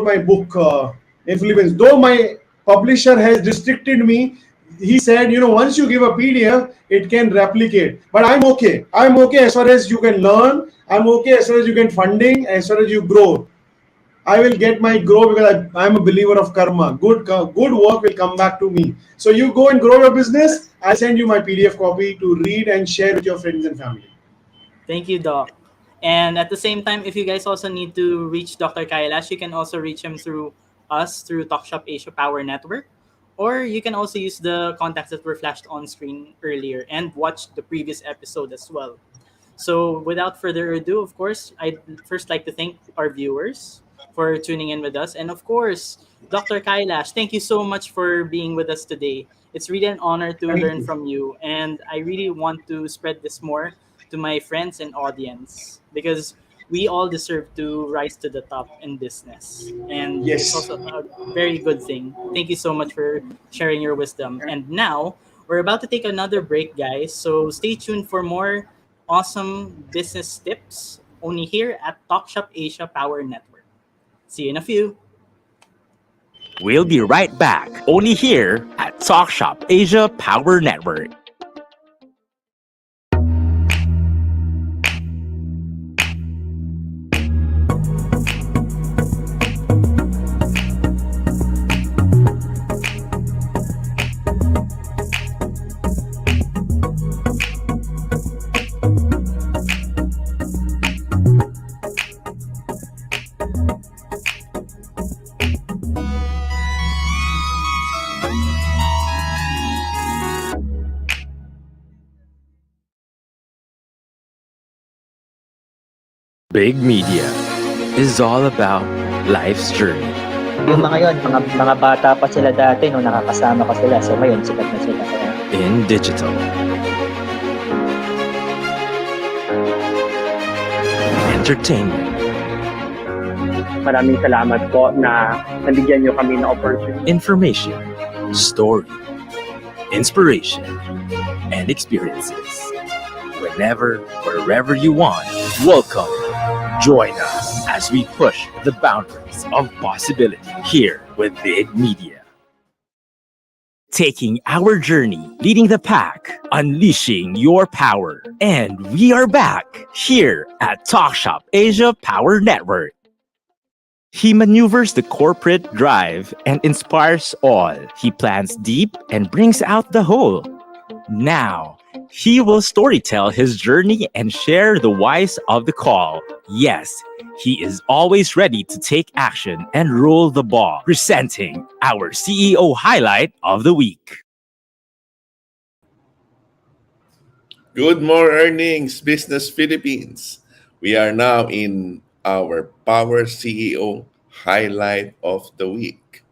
my book in Philippines. Though my publisher has restricted me, he said, once you give a PDF, it can replicate. But I'm okay. I'm okay as far as you can learn. I'm okay as far as you can funding, as far as you grow. I will get my grow because I'm a believer of karma. Good work will come back to me. So you go and grow your business. I'll send you my PDF copy to read and share with your friends and family. thank you, Doc. And at the same time, if you guys also need to reach Dr. Kailash, you can also reach him through us through Talk.Shop.Asia Power Network. Or you can also use the contacts that were flashed on screen earlier and watch the previous episode as well. So, without further ado, of course, I'd first like to thank our viewers for tuning in with us. And of course, Dr. Kailash, thank you so much for being with us today. It's really an honor to Thank learn you. from you. And I really want to spread this more to my friends and audience because we all deserve to rise to the top in business. And it's Yes. also a very good thing. Thank you so much for sharing your wisdom. And now, we're about to take another break, guys. So stay tuned for more awesome business tips only here at Talk.Shop Asia Power Network. See you in a few. We'll be right back, only here at Talk Shop Asia Power Network. Big Media is all about life's journey. Yung mga yon, mga bata pa sila dati nung nakakasama ko sila. So ngayon, sikat na sila. Kaya in digital, entertainment, Maraming salamat po na nabigyan niyo kami ng opportunity. information, story, inspiration, and experiences. Whenever, wherever you want, welcome. Join us as we push the boundaries of possibility here with Vid Media. Taking our journey, leading the pack, unleashing your power. And we are back here at Talk.Shop.Asia Power Network. He maneuvers the corporate drive and inspires all. He plans deep and brings out the whole. Now, he will storytell his journey and share the whys of the call. Yes, he is always ready to take action and roll the ball, presenting our CEO highlight of the week. Good more earnings, Business Philippines. We are now in our Power CEO highlight of the week.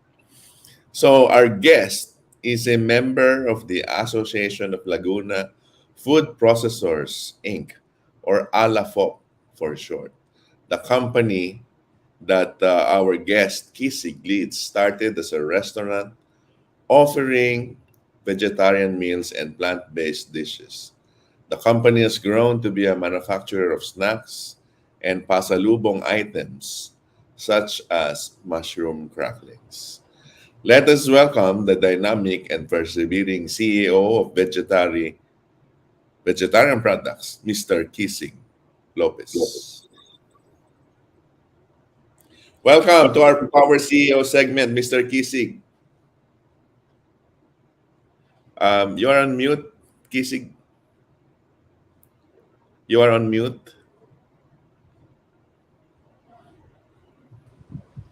So our guest is a member of the Association of Laguna Food Processors, Inc., or ALAFOP for short. The company that our guest, Kisig, leads started as a restaurant offering vegetarian meals and plant-based dishes. The company has grown to be a manufacturer of snacks and pasalubong items such as mushroom cracklings. Let us welcome the dynamic and persevering CEO of Vegetarian Products, Mr. Kisig Lopez. Welcome to our Power CEO segment, Mr. Kisig. You're on mute, Kisig. You are on mute.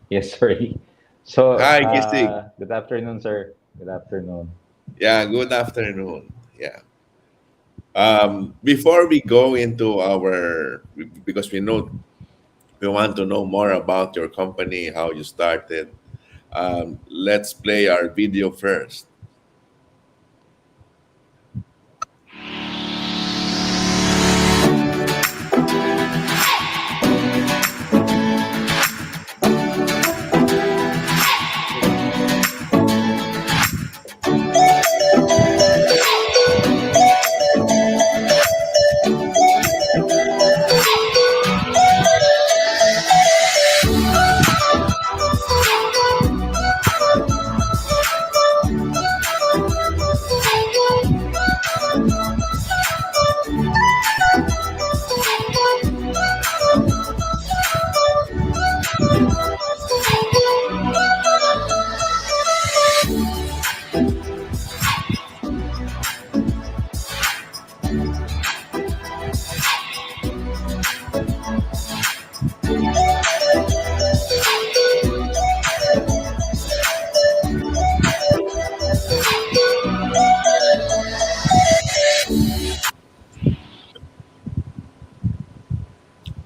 Yes, sorry. So, Hi, Kisig. good afternoon, sir. Good afternoon. Yeah, good afternoon. Yeah. Before we go into because we want to know more about your company, how you started. Let's play our video first.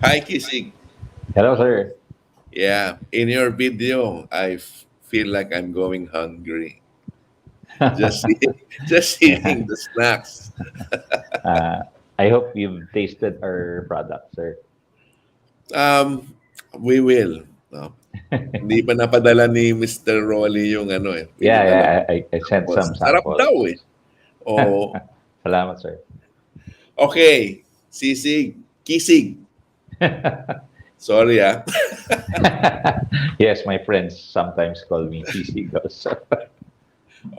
Hi, Kisig. Hello, sir. Yeah, in your video, feel like I'm going hungry. Just just Yeah. eating the snacks. Uh, I hope you've tasted our product, sir. Um, we will. No? Hindi pa napadala ni Mr. Rolly yung Yeah, pinadala yeah. I sent mo. some Sarap samples. daw eh. Oo. Salamat, sir. Okay, Sisig, Kisig. Sorry ah. Yes, my friends sometimes call me PC Ghost.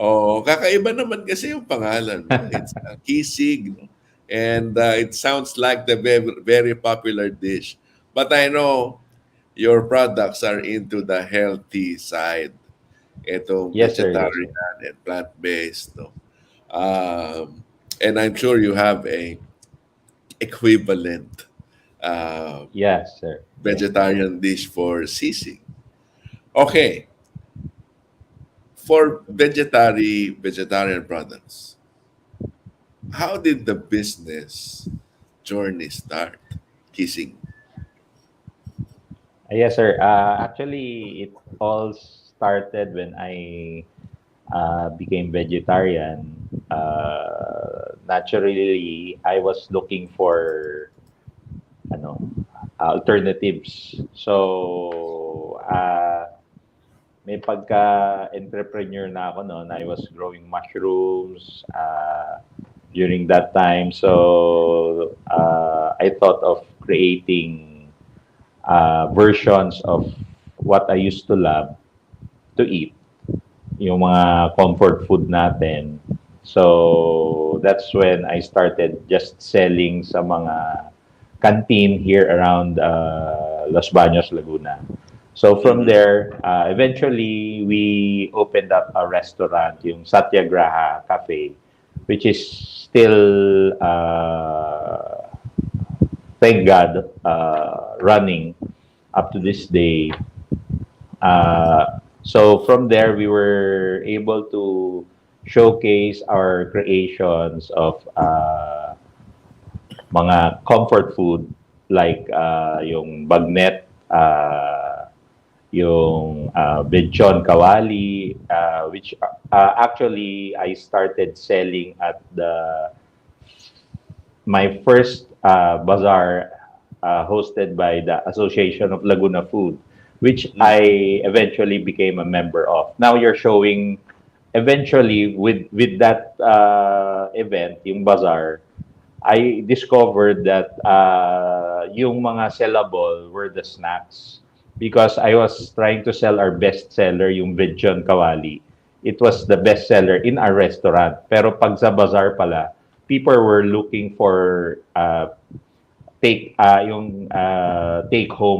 Oh, kakaiba naman kasi yung pangalan mo. It's Kisig. No? And it sounds like the very popular dish. But I know your products are into the healthy side. Itong Yes, sir. Yes, sir. vegetarian and plant-based. No? And I'm sure you have a equivalent Yes, sir. vegetarian dish for sisig. Okay, for vegetarian products, how did the business journey start? Kissing. Yes, sir. Actually, it all started when I became vegetarian. Naturally, I was looking for ano alternatives. So, may pagka-entrepreneur na ako noon. I was growing mushrooms during that time. So, I thought of creating versions of what I used to love to eat, yung mga comfort food natin. So, that's when I started just selling sa mga canteen here around Los Baños, Laguna. So from there, eventually we opened up a restaurant, yung Satyagraha Cafe, which is still, thank God, running up to this day. So from there, we were able to showcase our creations of mga comfort food like yung bagnet, yung lechon kawali, which actually I started selling at my first bazaar hosted by the Association of Laguna Food, which I eventually became a member of. Now you're showing eventually with that event, yung bazaar, I discovered that yung mga sellable were the snacks because I was trying to sell our best seller, yung lechon kawali. It was the best seller in our restaurant. Pero pag sa bazaar pala, people were looking for take home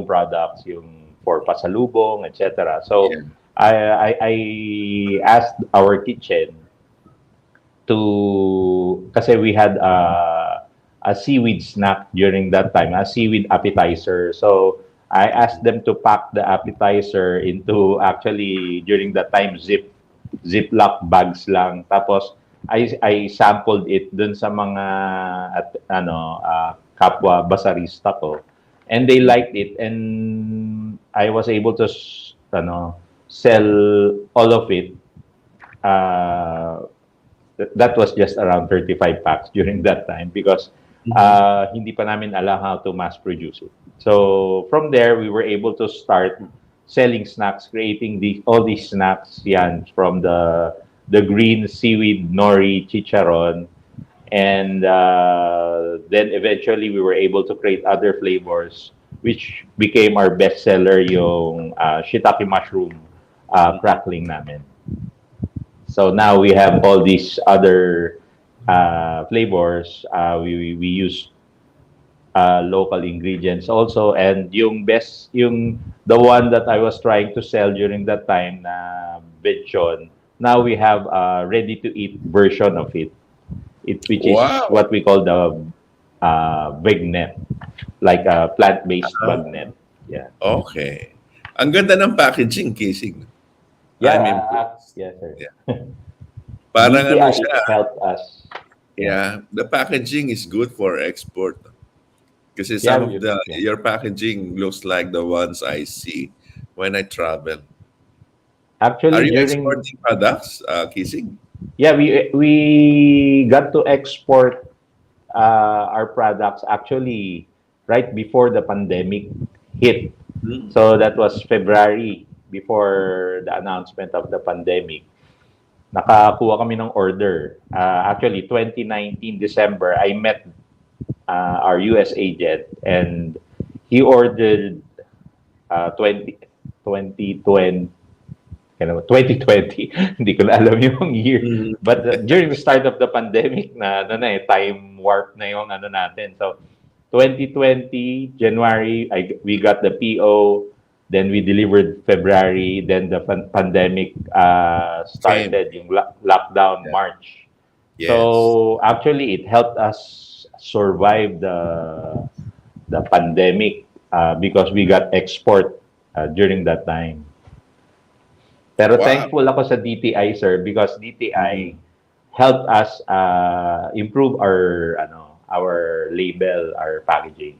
products, yung for pasalubong, etc. So I asked our kitchen to, kasi we had a seaweed snack during that time, a seaweed appetizer. So I asked them to pack the appetizer into, actually during that time, ziploc bags lang. Tapos I sampled it dun sa mga kapwa basarista ko, and they liked it, and I was able to sell all of it. That was just around 35 packs during that time because hindi pa namin alam how to mass produce it. So from there, we were able to start selling snacks, creating all these snacks yan from the green seaweed nori chicharon, and then eventually we were able to create other flavors, which became our best seller, yung shiitake mushroom crackling namin. So now we have all these other flavors. We use local ingredients also, and the one that I was trying to sell during that time, na lechon. Now we have a ready-to-eat version of it. Which is what we call the bagnet, like a plant-based bagnet. Yeah. Okay. Ang ganda ng packaging, Kising. Yeah, yes, sir. Yeah. Parang ano siya. It helped us. Yeah, the packaging is good for export. Kasi your packaging looks like the ones I see when I travel. Actually, are you exporting products, Kising? Yeah, we got to export our products actually right before the pandemic hit. So that was February, before the announcement of the pandemic. Nakakuha kami ng order. Actually, 2019 December, I met our US agent, and he ordered 2020, hindi ko na alam yung year. But during the start of the pandemic, time warp na yung natin. So, 2020, January, we got the PO, then we delivered February, then the pandemic started, yung lockdown, March. Yes. So, actually, it helped us survive the pandemic because we got export during that time. Pero thankful ako sa DTI, sir, because DTI helped us improve our label, our packaging.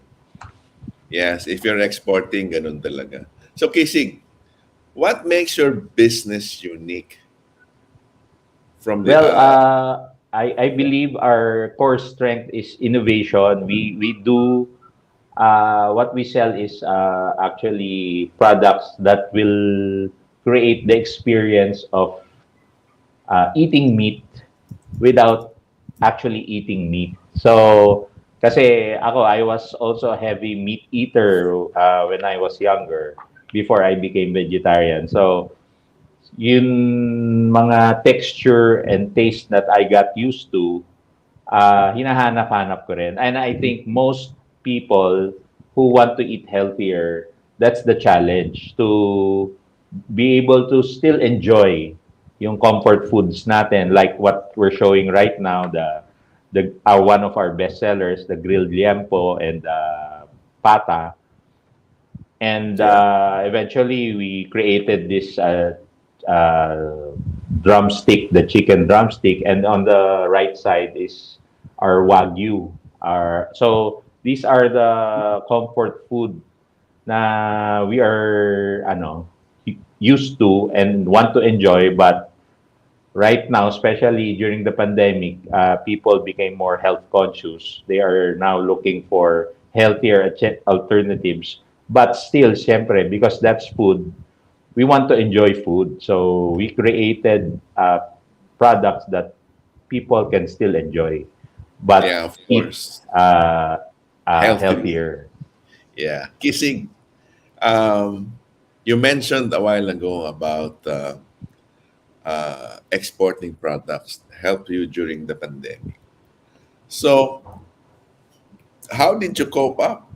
Yes, if you're exporting, ganun talaga. So, Kisig, what makes your business unique from the Well, I believe our core strength is innovation. We do what we sell is actually products that will create the experience of eating meat without actually eating meat. So, kasi ako, I was also a heavy meat eater when I was younger before I became vegetarian. So, yung mga texture and taste that I got used to, hinahanap-hanap ko rin. And I think most people who want to eat healthier, that's the challenge, to be able to still enjoy yung comfort foods natin, like what we're showing right now, one of our best sellers, the grilled liempo and pata. And eventually, we created this drumstick, the chicken drumstick, and on the right side is our wagyu. So these are the comfort food na we are used to and want to enjoy, but right now, especially during the pandemic, people became more health conscious. They are now looking for healthier alternatives. But still, siyempre, because that's food, we want to enjoy food. So we created products that people can still enjoy, but Yeah, of eat course. Healthily. healthier. Yeah. Kisig, you mentioned a while ago about exporting products help you during the pandemic. So, how did you cope up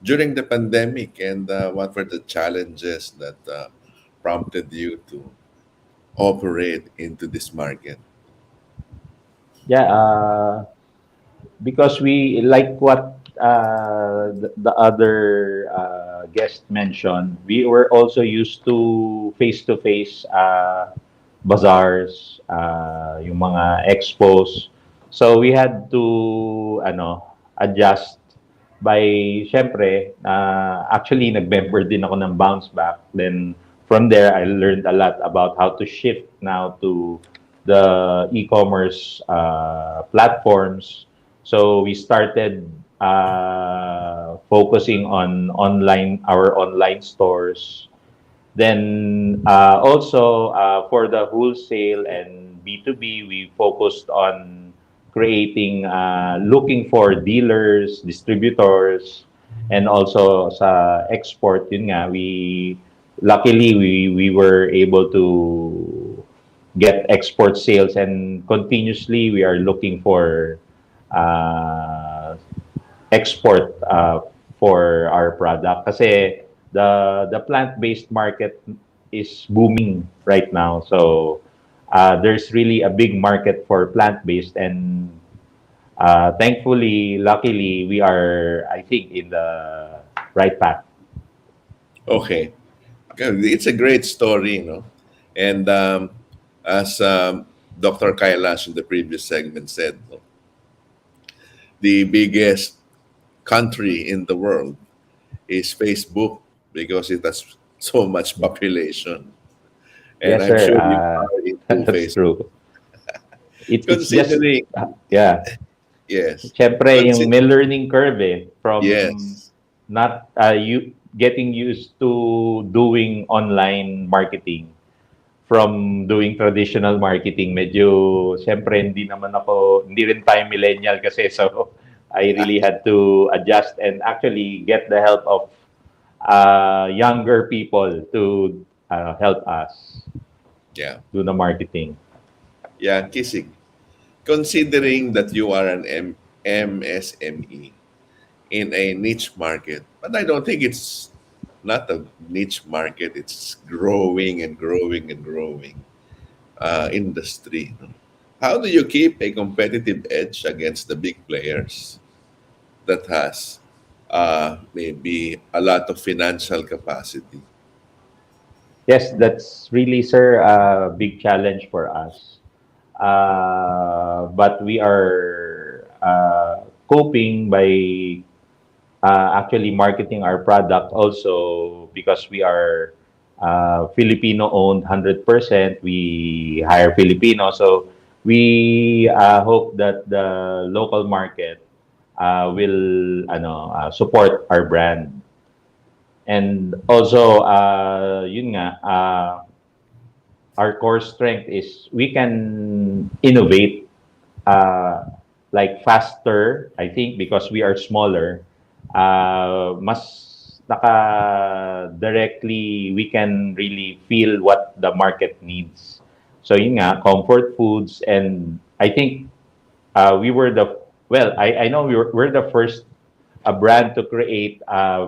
during the pandemic, and what were the challenges that prompted you to operate into this market? Yeah, because we like what the other guest mentioned, we were also used to face-to-face bazaars, yung mga expos. So we had to adjust by syempre actually nag-member din ako ng Bounce Back. Then from there I learned a lot about how to shift now to the e-commerce platforms. So we started focusing on our online stores. Then also for the wholesale and B2B, we focused on looking for dealers, distributors, and also sa export. Yun nga, luckily we were able to get export sales, and continuously we are looking for export for our product kasi the plant-based market is booming right now. So there's really a big market for plant-based, and thankfully, luckily, we are, I think, in the right path. Okay. It's a great story, And as Dr. Kailash in the previous segment said, the biggest country in the world is Facebook because it has so much population. And Yes, I'm sir. sure you are into That's Facebook. true. It's just, Considering, yeah. yes, Siyempre, yung consider, may learning curve from yes, not you getting used to doing online marketing from doing traditional marketing. Medyo, siyempre, hindi rin tayo millennial kasi, so I really had to adjust and actually get the help of younger people to help us yeah, do the marketing. yeah, Kisig. Considering that you are an MSME in a niche market, but I don't think it's not a niche market, it's growing and growing and growing industry. How do you keep a competitive edge against the big players that has maybe a lot of financial capacity? Yes, that's really, sir, a big challenge for us. But we are coping by actually marketing our product also because we are Filipino owned 100%. We hire Filipino, so we hope that the local market will support our brand. And also, yun nga, our core strength is we can innovate like faster, I think, because we are smaller. Mas directly we can really feel what the market needs. So yun nga, comfort foods, and I think we were I know we're the first a brand to create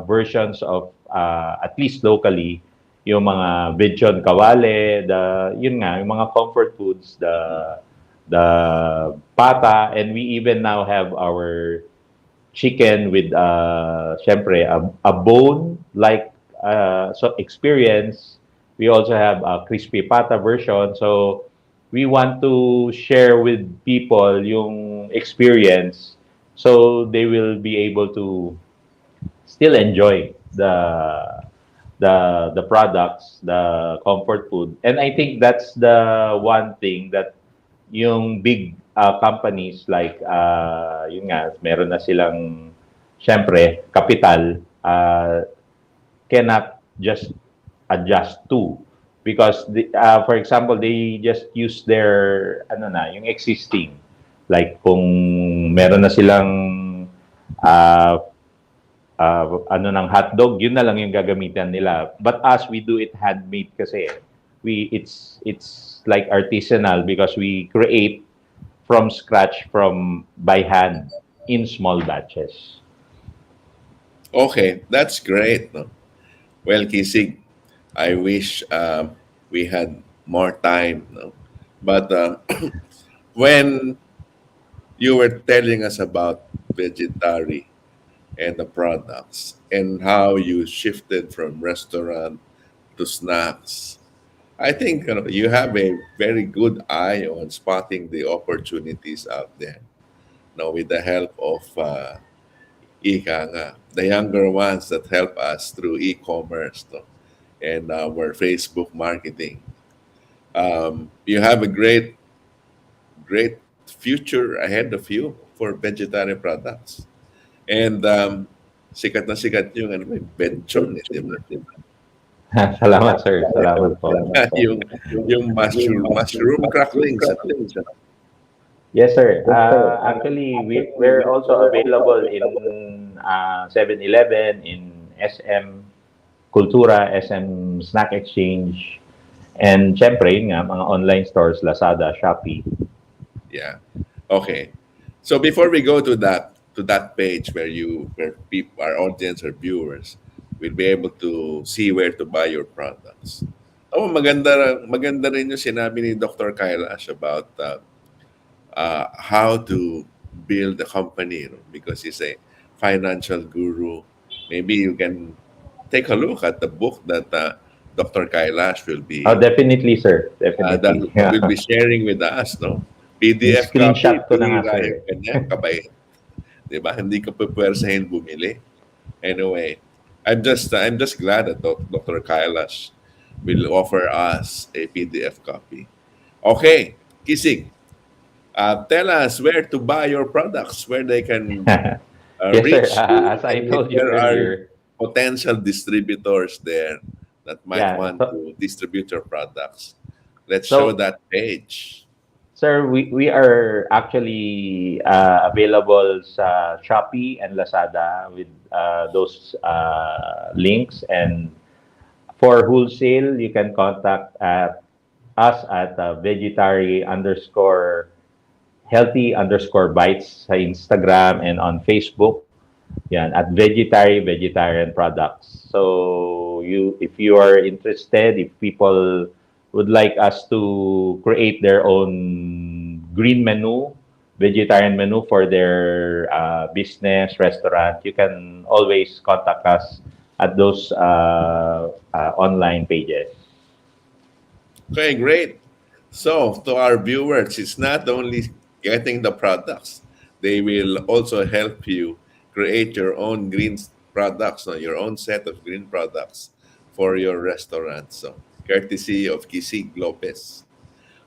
versions of at least locally yung mga lechon kawale, yun nga, yung mga comfort foods, the pata, and we even now have our chicken with syempre a bone like so experience. We also have a crispy pata version. So we want to share with people yung experience so they will be able to still enjoy the products, the comfort food. And I think that's the one thing that yung big companies like yun nga, meron na silang syempre kapital, cannot just adjust to, because for example they just use their yung existing, like kung meron na silang ng hotdog, yun na lang yung gagamitan nila. But us, we do it handmade kasi. It's like artisanal because we create from scratch, by hand in small batches. Okay, that's great. No? Well, Kisig, I wish we had more time. No? But when you were telling us about vegetarian and the products and how you shifted from restaurant to snacks, I think you have a very good eye on spotting the opportunities out there. Now, with the help of the younger ones that help us through e-commerce, no, and our Facebook marketing. You have a great future ahead of you for vegetarian products. And sikat na sikat yung benchon, di ba? Salamat, sir. Salamat po. yung mushroom cracklings. Yes, sir. Actually, we're also available in 7-Eleven, in SM Kultura, SM Snack Exchange, and syempre, yun nga, mga online stores, Lazada, Shopee. Yeah. Okay. So before we go to that page where people, our audience or viewers will be able to see where to buy your products. Oh, maganda rin yung sinabi ni Dr. Kailash about how to build a company, because he's a financial guru. Maybe you can take a look at the book that Dr. Kailash will be. Oh, definitely, sir. Definitely. Will be sharing with us, no? PDF screenshot copy, ko na nga, sir. Kanya, kabay. Diba? Hindi ka pupwersahin bumili. Anyway, I'm just glad that Dr. Kailash will offer us a PDF copy. Okay, Kisig, tell us where to buy your products, where they can Yes, reach. sir. As I told you There earlier, are potential distributors there that might want so, to distribute your products. Let's So- show that page. sir, we are actually available sa Shopee and Lazada with those links. And for wholesale, you can contact us at vegetary_healthy_bites sa Instagram and on Facebook. Yan, at vegetarian products. So if you are interested, if people would like us to create their own green menu, vegetarian menu for their business, restaurant, you can always contact us at those online pages. Okay, great. So to our viewers, it's not only getting the products, they will also help you create your own green products, no, your own set of green products for your restaurant. So, courtesy of Kisig Lopez.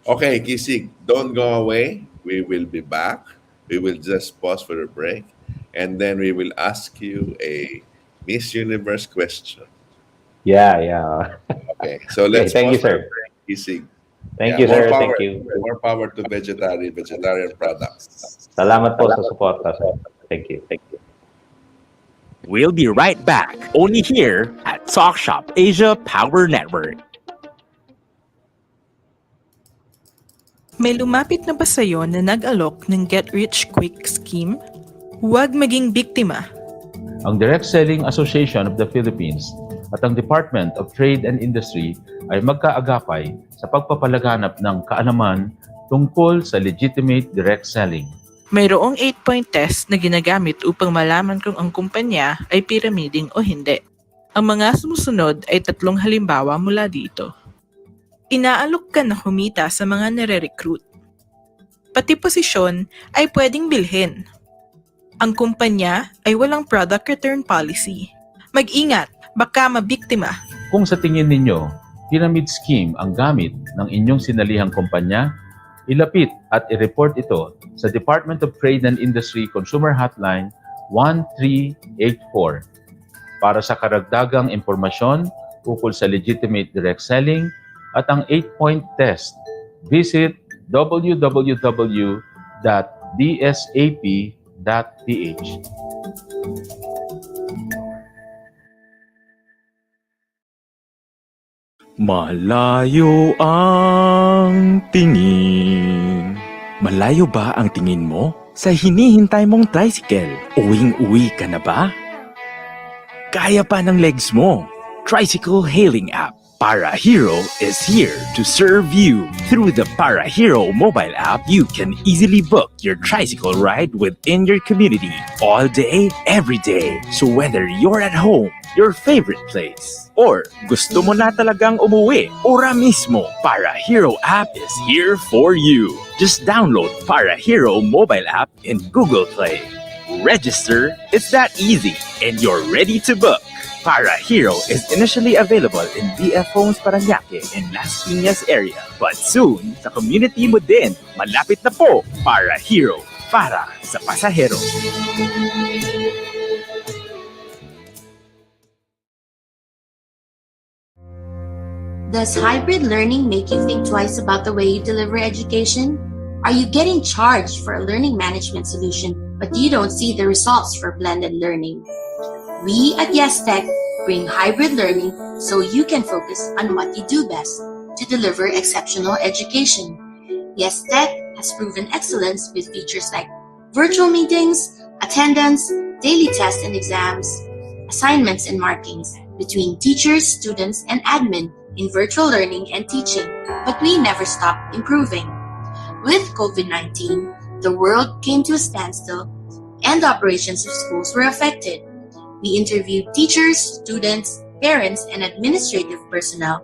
Okay, Kisig, don't go away. We will be back. We will just pause for a break, and then we will ask you a Miss Universe question. Yeah, yeah. Okay, so Okay, let's thank pause you, for a sir. break, Kisig. Thank Yeah, you, sir. Thank you. more power to vegetarian products. Salamat po sa suporta, sir. Thank you. We'll be right back, only here at Talk Shop Asia Power Network. May lumapit na ba sa'yo na nag-alok ng get-rich-quick scheme? Huwag maging biktima. Ang Direct Selling Association of the Philippines at ang Department of Trade and Industry ay magkaagapay sa pagpapalaganap ng kaalaman tungkol sa legitimate direct selling. Mayroong 8-point test na ginagamit upang malaman kung ang kumpanya ay piramiding o hindi. Ang mga sumusunod ay 3 halimbawa mula dito. Inaalok ka na kumita sa mga nare-recruit. Pati posisyon ay pwedeng bilhin. Ang kumpanya ay walang product return policy. Mag-ingat, baka mabiktima. Kung sa tingin ninyo, pyramid scheme ang gamit ng inyong sinalihang kumpanya, ilapit at i-report ito sa Department of Trade and Industry Consumer Hotline 1384 para sa karagdagang impormasyon ukol sa legitimate direct selling at ang 8-point test. Visit www.dsap.ph. Malayo ang tingin. Malayo ba ang tingin mo sa hinihintay mong tricycle? Uwing-uwi ka na ba? Kaya pa ng legs mo. Tricycle hailing app Para Hero is here to serve you. Through the Para Hero mobile app, you can easily book your tricycle ride within your community all day, every day. So whether you're at home, your favorite place, or gusto mo na talagang umuwi, ora mismo, Para Hero app is here for you. Just download Para Hero mobile app in Google Play. Register, it's that easy, and you're ready to book. Para Hero is initially available in BF Homes Parañaque and Las Piñas area. But soon, sa community mo din, malapit na po, Para Hero, para sa pasahero. Does hybrid learning make you think twice about the way you deliver education? Are you getting charged for a learning management solution, but you don't see the results for blended learning? We at YesTech bring hybrid learning so you can focus on what you do best, to deliver exceptional education. YesTech has proven excellence with features like virtual meetings, attendance, daily tests and exams, assignments and markings between teachers, students, and admin in virtual learning and teaching. But we never stop improving. With COVID-19, the world came to a standstill and the operations of schools were affected. We interviewed teachers, students, parents, and administrative personnel,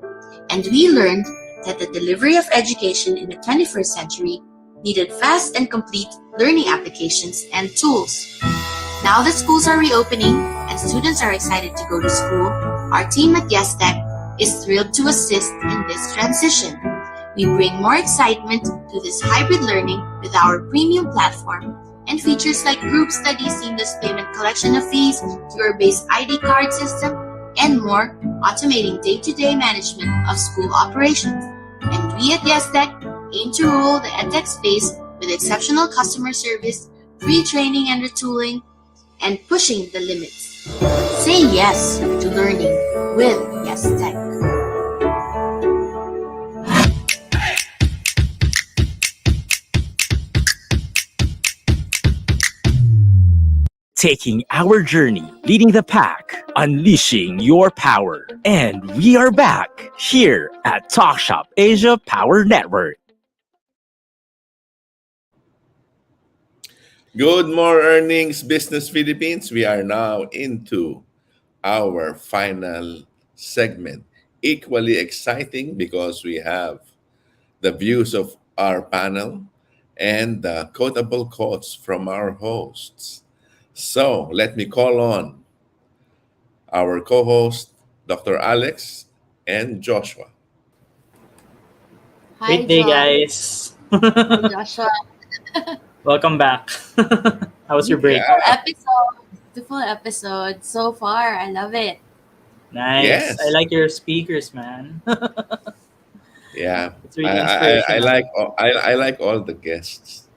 and we learned that the delivery of education in the 21st century needed fast and complete learning applications and tools. Now that schools are reopening and students are excited to go to school, our team at YesTech is thrilled to assist in this transition. We bring more excitement to this hybrid learning with our premium platform and features like group study, seamless payment collection of fees, your-based ID card system, and more, automating day-to-day management of school operations. And we at YesTech aim to rule the edtech space with exceptional customer service, free training and retooling, and pushing the limits. Say yes to learning with YesTech. Taking our journey, leading the pack, unleashing your power. And we are back here at Talk.Shop.Asia Power Network. Good more earnings, Business Philippines. We are now into our final segment. Equally exciting because we have the views of our panel and the quotable quotes from our hosts. So let me call on our co-host, Dr. Alex and Joshua. Hi, Great day, Josh. guys. Hi, Joshua. Welcome back. How was your break? Beautiful Yeah. episode. Beautiful episode so far. I love it. Nice. I Yes. like your speakers, man. Yeah. It's really inspirational. I like all the guests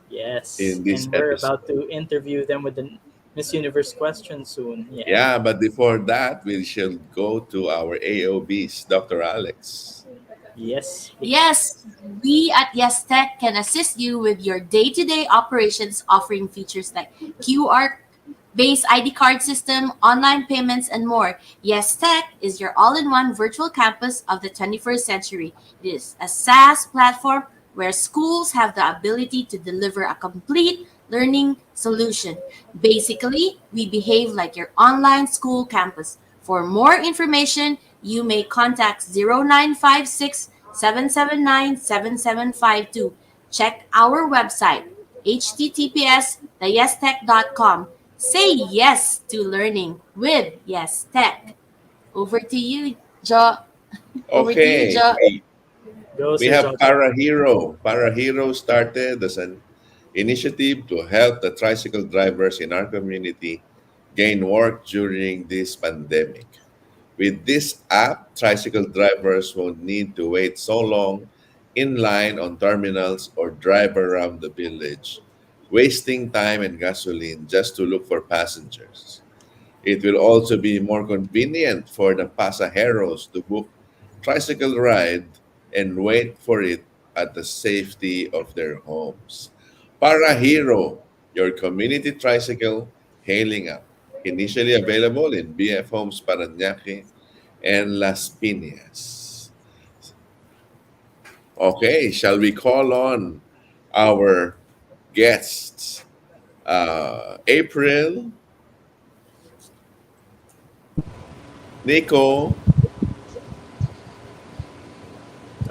Yes. in this And we're episode. about to interview them with the Miss Universe question soon. Yeah. Yeah, but before that, we shall go to our AOBs, Dr. Alex. Yes. Yes, we at Yes Tech can assist you with your day-to-day operations, offering features like QR based ID card system, online payments, and more. Yes Tech is your all-in-one virtual campus of the 21st century. It is a SaaS platform where schools have the ability to deliver a complete learning solution. Basically, we behave like your online school campus. For more information, you may contact 0956 779 7752. Check our website, https://theyestech.com. Say yes to learning with Yes Tech. Over to you, Jo. Over to you, Okay, Jo. Go, we Sir have Joshua. Parahero. Parahero started as an initiative to help the tricycle drivers in our community gain work during this pandemic. With this app, tricycle drivers won't need to wait so long in line on terminals or drive around the village, wasting time and gasoline just to look for passengers. It will also be more convenient for the pasajeros to book tricycle ride and wait for it at the safety of their homes. Para Hero, your community tricycle hailing app. Initially available in BF Homes Paranaque and Las Piñas. Okay, shall we call on our guests? April, Nico,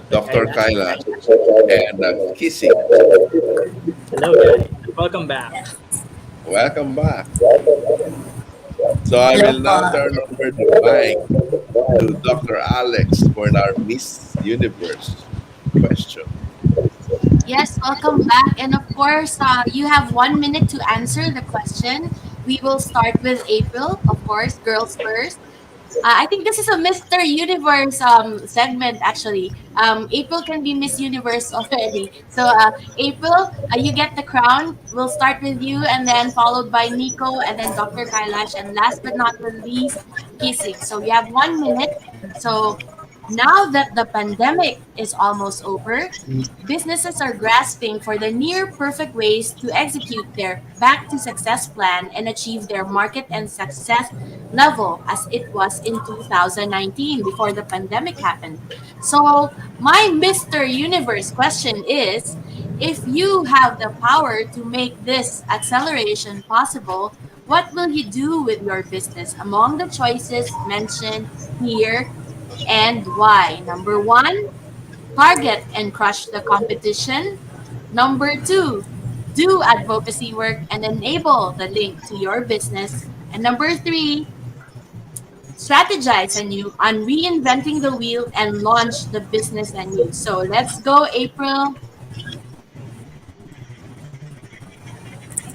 Dr. Kailash. Kailash, and Kissing. Hello, guys. Welcome back. Welcome back. So I Hello will po. now turn over the mic to Dr. Alex for our Miss Universe question. Yes, welcome back. And of course, you have 1 minute to answer the question. We will start with April, of course, girls first. I think this is a Mr. Universe segment actually. April can be Miss Universe already. So April, you get the crown. We'll start with you, and then followed by Nico, and then Dr. Kailash, and last but not the least, Kissing. So you have 1 minute. So now that the pandemic is almost over, businesses are grasping for the near perfect ways to execute their back to success plan and achieve their market and success level as it was in 2019 before the pandemic happened. So, my Mr. Universe question is, if you have the power to make this acceleration possible, what will you do with your business among the choices mentioned here and why? Number one, target and crush the competition. Number two, do advocacy work and enable the link to your business. And number three, strategize anew on reinventing the wheel and launch the business anew. So let's go, April.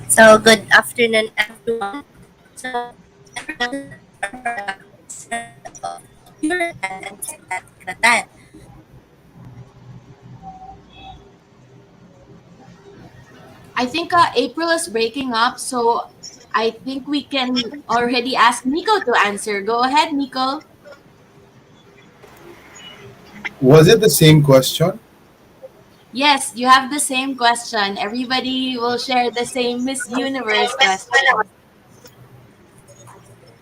So, good afternoon, everyone. So, everyone knows that our product is of pure and instant rattan. I think April is breaking up, so I think we can already ask Nico to answer. Go ahead, Nico. Was it the same question? Yes, you have the same question. Everybody will share the same Miss Universe question.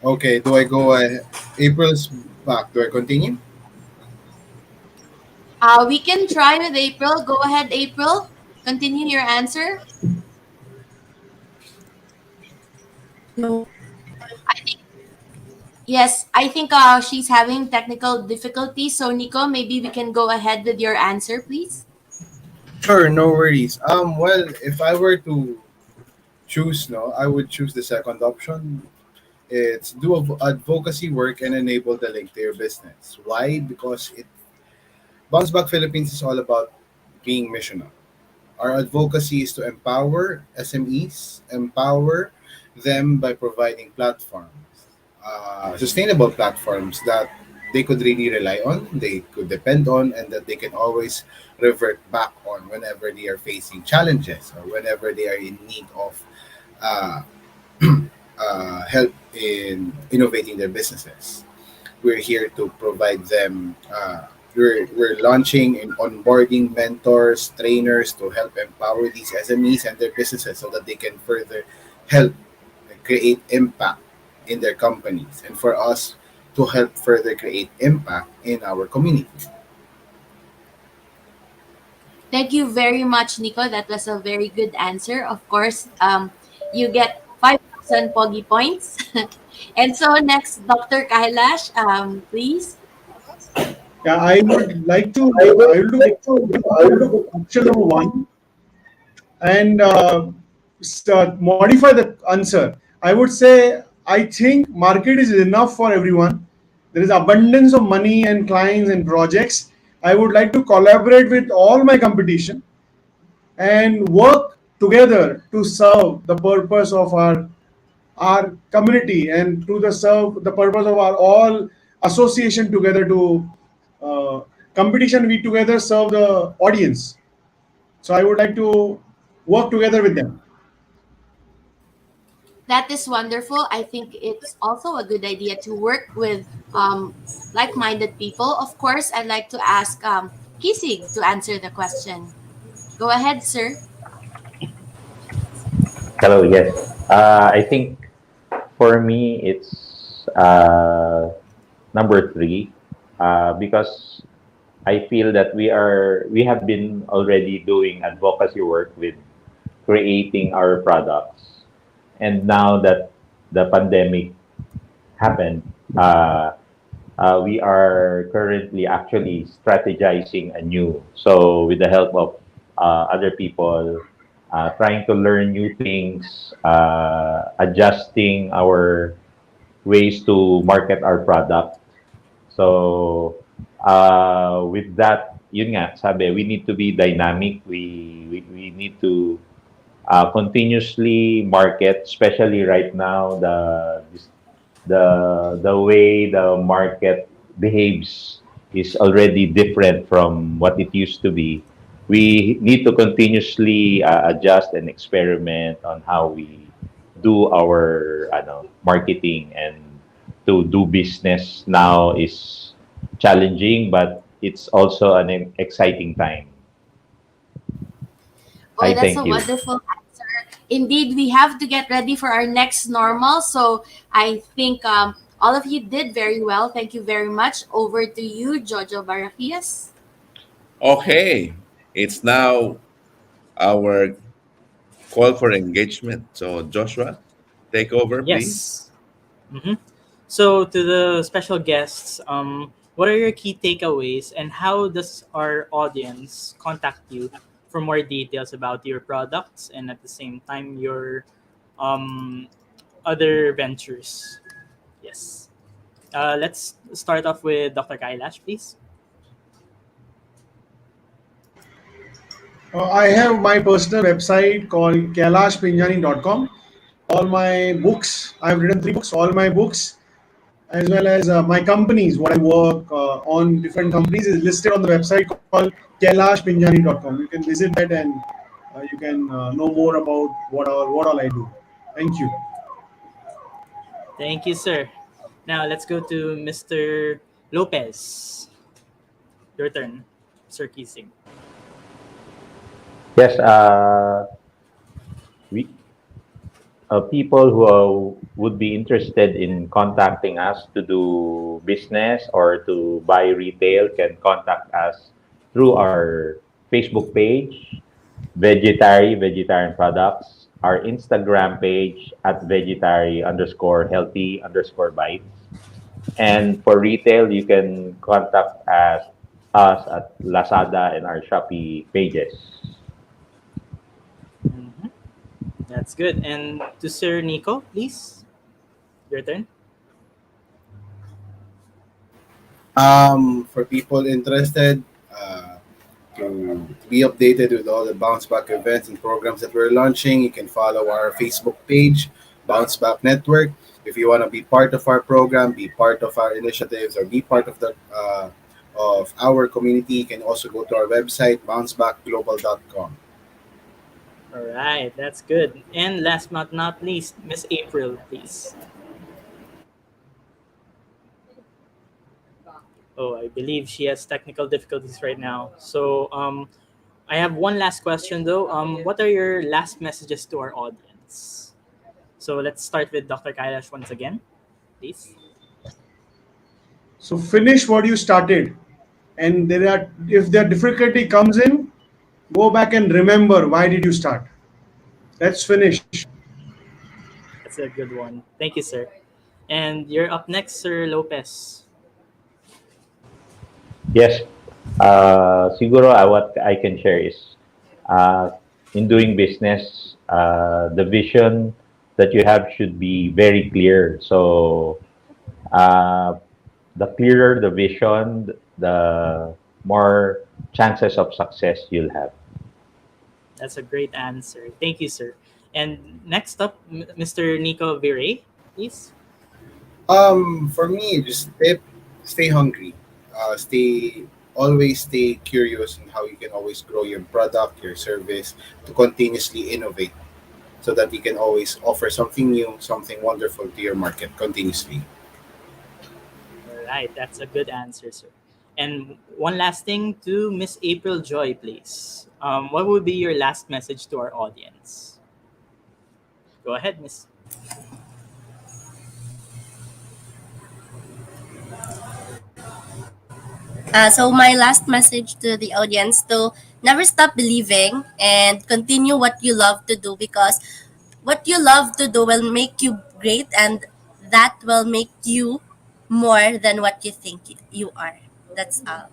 Okay, do I go ahead? April's back. Do I continue? We can try with April. Go ahead, April. Continue your answer. No. I think yes. I think she's having technical difficulties. So Nico, maybe we can go ahead with your answer, please. Sure, no worries. Well, if I were to choose, no, I would choose the second option. It's do advocacy work and enable the link to your business. Why? Because it Bounce Back Philippines is all about being missional. Our advocacy is to empower SMEs, empower them by providing platforms, sustainable platforms that they could really rely on, they could depend on, and that they can always revert back on whenever they are facing challenges or whenever they are in need of uh, help in innovating their businesses. We're here to provide them. We're launching and onboarding mentors, trainers to help empower these SMEs and their businesses so that they can further help create impact in their companies and for us to help further create impact in our community. Thank you very much, Nico. That was a very good answer. Of course, you get 5,000 Pogi points. And so next, Dr. Kailash, please. Yeah, I would like to. I will do option number one and modify the answer. I would say I think market is enough for everyone. There is abundance of money and clients and projects. I would like to collaborate with all my competition and work together to serve the purpose of our community and to the serve the purpose of our all association together to uh, competition. We together serve the audience. So I would like to work together with them. That is wonderful. I think it's also a good idea to work with like-minded people. Of course, I'd like to ask Kisig to answer the question. Go ahead, sir. Hello, yes. I think for me, it's number three, because I feel that we have been already doing advocacy work with creating our products, and now that the pandemic happened, we are currently actually strategizing anew. So with the help of other people, trying to learn new things, adjusting our ways to market our product. So with that, yun nga, sabi, we need to be dynamic. We need to continuously market, especially right now, the way the market behaves is already different from what it used to be. We need to continuously adjust and experiment on how we do our marketing, and to do business now is challenging, but it's also an exciting time. Oh, I that's a thank you. wonderful answer. Indeed, we have to get ready for our next normal. So I think all of you did very well. Thank you very much. Over to you, Jojo Barakias. Okay, it's now our call for engagement. So, Joshua, take over, please. Yes. Mm-hmm. So, to the special guests, what are your key takeaways, and how does our audience contact you for more details about your products and at the same time your um, other ventures? Yes. Let's start off with Dr. Kailash, please. I have my personal website called kailashpinjani.com. All my books, I've written three books, all my books, as well as my companies, what I work on different companies is listed on the website called kailashpinjani.com. You can visit that and you can know more about what all I do. Thank you. Thank you, sir. Now, let's go to Mr. Lopez. Your turn, Sir Kising. Yes, we people who would be interested in contacting us to do business or to buy retail can contact us through our Facebook page, Vegetarian Products, our Instagram page at vegetary underscore healthy underscore bites. And for retail, you can contact us at Lazada and our Shopee pages. Mhm. That's good. And to Sir Nico, please, your turn. For people interested, to be updated with all the Bounce Back events and programs that we're launching, you can follow our Facebook page, Bounce Back Network. If you want to be part of our program, be part of our initiatives, or be part of our community, you can also go to our website, bouncebackglobal.com. All right, that's good. And last but not least, Miss April, please. Oh, I believe she has technical difficulties right now. So, I have one last question though. What are your last messages to our audience? So let's start with Dr. Kailash once again, please. So finish what you started, and if there difficulty comes in, go back and remember why did you start. Let's finish. That's a good one. Thank you, sir. And you're up next, Sir Lopez. Yes. Siguro what I can share is uh, in doing business, the vision that you have should be very clear. So uh, the clearer the vision, the more chances of success you'll have. That's a great answer. Thank you, sir. And next up, Mr. Nico Viray, please. For me, just stay hungry. Always stay curious in how you can always grow your product, your service, to continuously innovate, so that you can always offer something new, something wonderful to your market continuously. All right, that's a good answer, sir. And one last thing to Miss April Joy, please. What would be your last message to our audience? Go ahead, Miss. So my last message to the audience to never stop believing and continue what you love to do, because what you love to do will make you great, and that will make you more than what you think you are. That's all.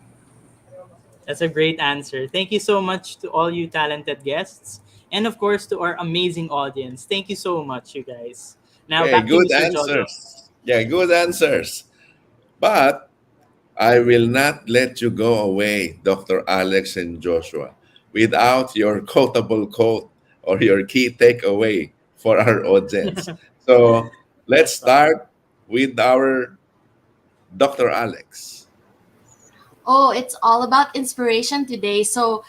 That's a great answer. Thank you so much to all you talented guests. And of course, to our amazing audience. Thank you so much, you guys. Now, Okay, back to you, good Mr. Jojo. answers. Yeah, good answers. But I will not let you go away, Dr. Alex and Joshua, without your quotable quote or your key takeaway for our audience. So let's Let's talk. start with our Dr. Alex. Oh, it's all about inspiration today. So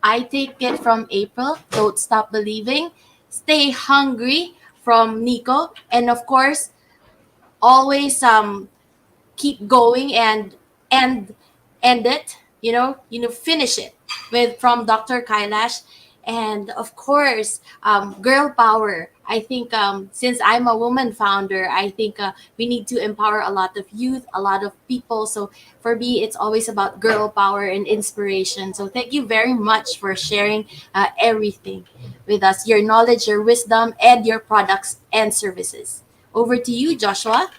I take it from April, Don't Stop Believing, Stay Hungry from Nico, and of course, always keep going and end end it, finish it with from Dr. Kailash. And of course, girl power. I think since I'm a woman founder, I think we need to empower a lot of youth, a lot of people. So for me, it's always about girl power and inspiration. So thank you very much for sharing everything with us, your knowledge, your wisdom, and your products and services. Over to you, Joshua.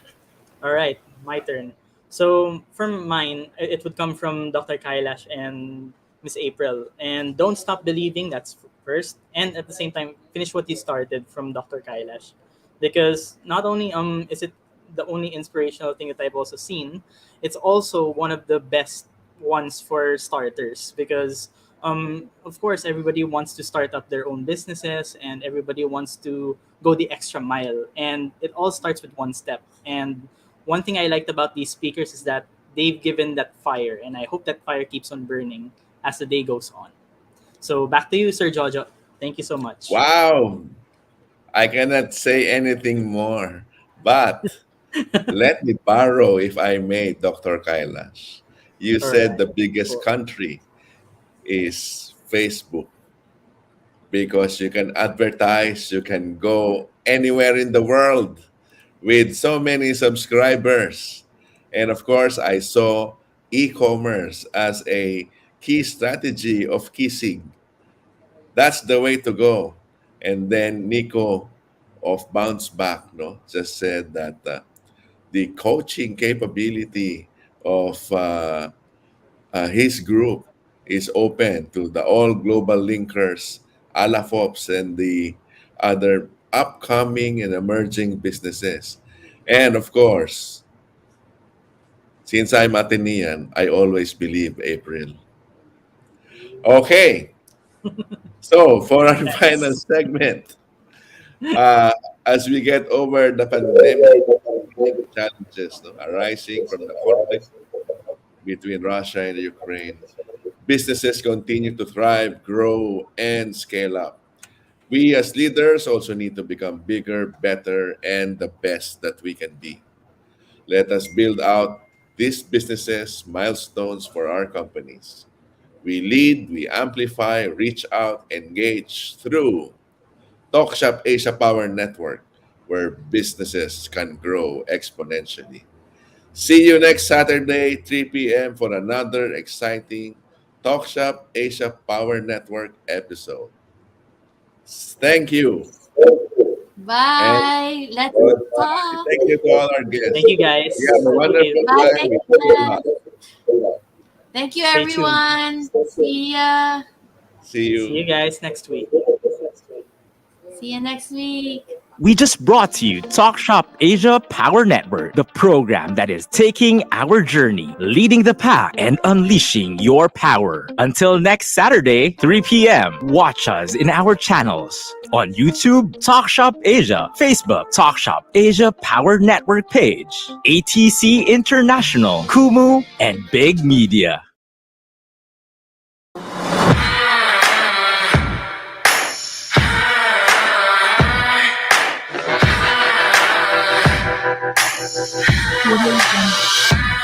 All right, my turn. So from mine, it would come from Dr. Kailash and Miss April. And don't stop believing. That's first. And at the same time, finish what you started from Dr. Kailash, because not only is it the only inspirational thing that I've also seen, it's also one of the best ones for starters, because of course everybody wants to start up their own businesses and everybody wants to go the extra mile, and it all starts with one step. And one thing I liked about these speakers is that they've given that fire, and I hope that fire keeps on burning as the day goes on. So back to you, Sir Jojo. Thank you so much. Wow, I cannot say anything more, but let me borrow, if I may, Dr. Kailash. You All said right. the biggest Cool. country is Facebook, because you can advertise, you can go anywhere in the world with so many subscribers. And of course, I saw e-commerce as a key strategy of kissing. That's the way to go. And then Nico of Bounce Back, no, just said that the coaching capability of his group is open to the all global linkers, Alafops, and the other upcoming and emerging businesses. And of course, since I'm Atenean, I always believe April. Okay, so for our final Yes. segment, uh, as we get over the pandemic challenges arising from the conflict between Russia and Ukraine, businesses continue to thrive, grow, and scale up. We as leaders also need to become bigger, better, and the best that we can be. Let us build out these businesses milestones for our companies. We lead, we amplify, reach out, engage through Talk.Shop Asia Power Network, where businesses can grow exponentially. See you next Saturday, 3 p.m., for another exciting Talk.Shop Asia Power Network episode. Thank you. And Bye. Let's goodbye. talk. Thank you to all our guests. Thank you, guys. You have a Thank wonderful you. Bye. day. Thank We you, wish you Len. luck. Thank you, Stay tuned. everyone. See ya. See See you you. guys next week. See you next week. We just brought to you Talk Shop Asia Power Network, the program that is taking our journey, leading the pack, and unleashing your power. Until next Saturday, 3 p.m., watch us in our channels on YouTube, Talk Shop Asia, Facebook, Talk Shop Asia Power Network page, ATC International, Kumu, and Big Media. Audio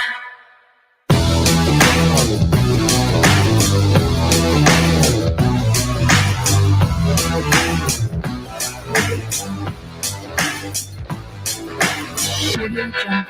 Jungle.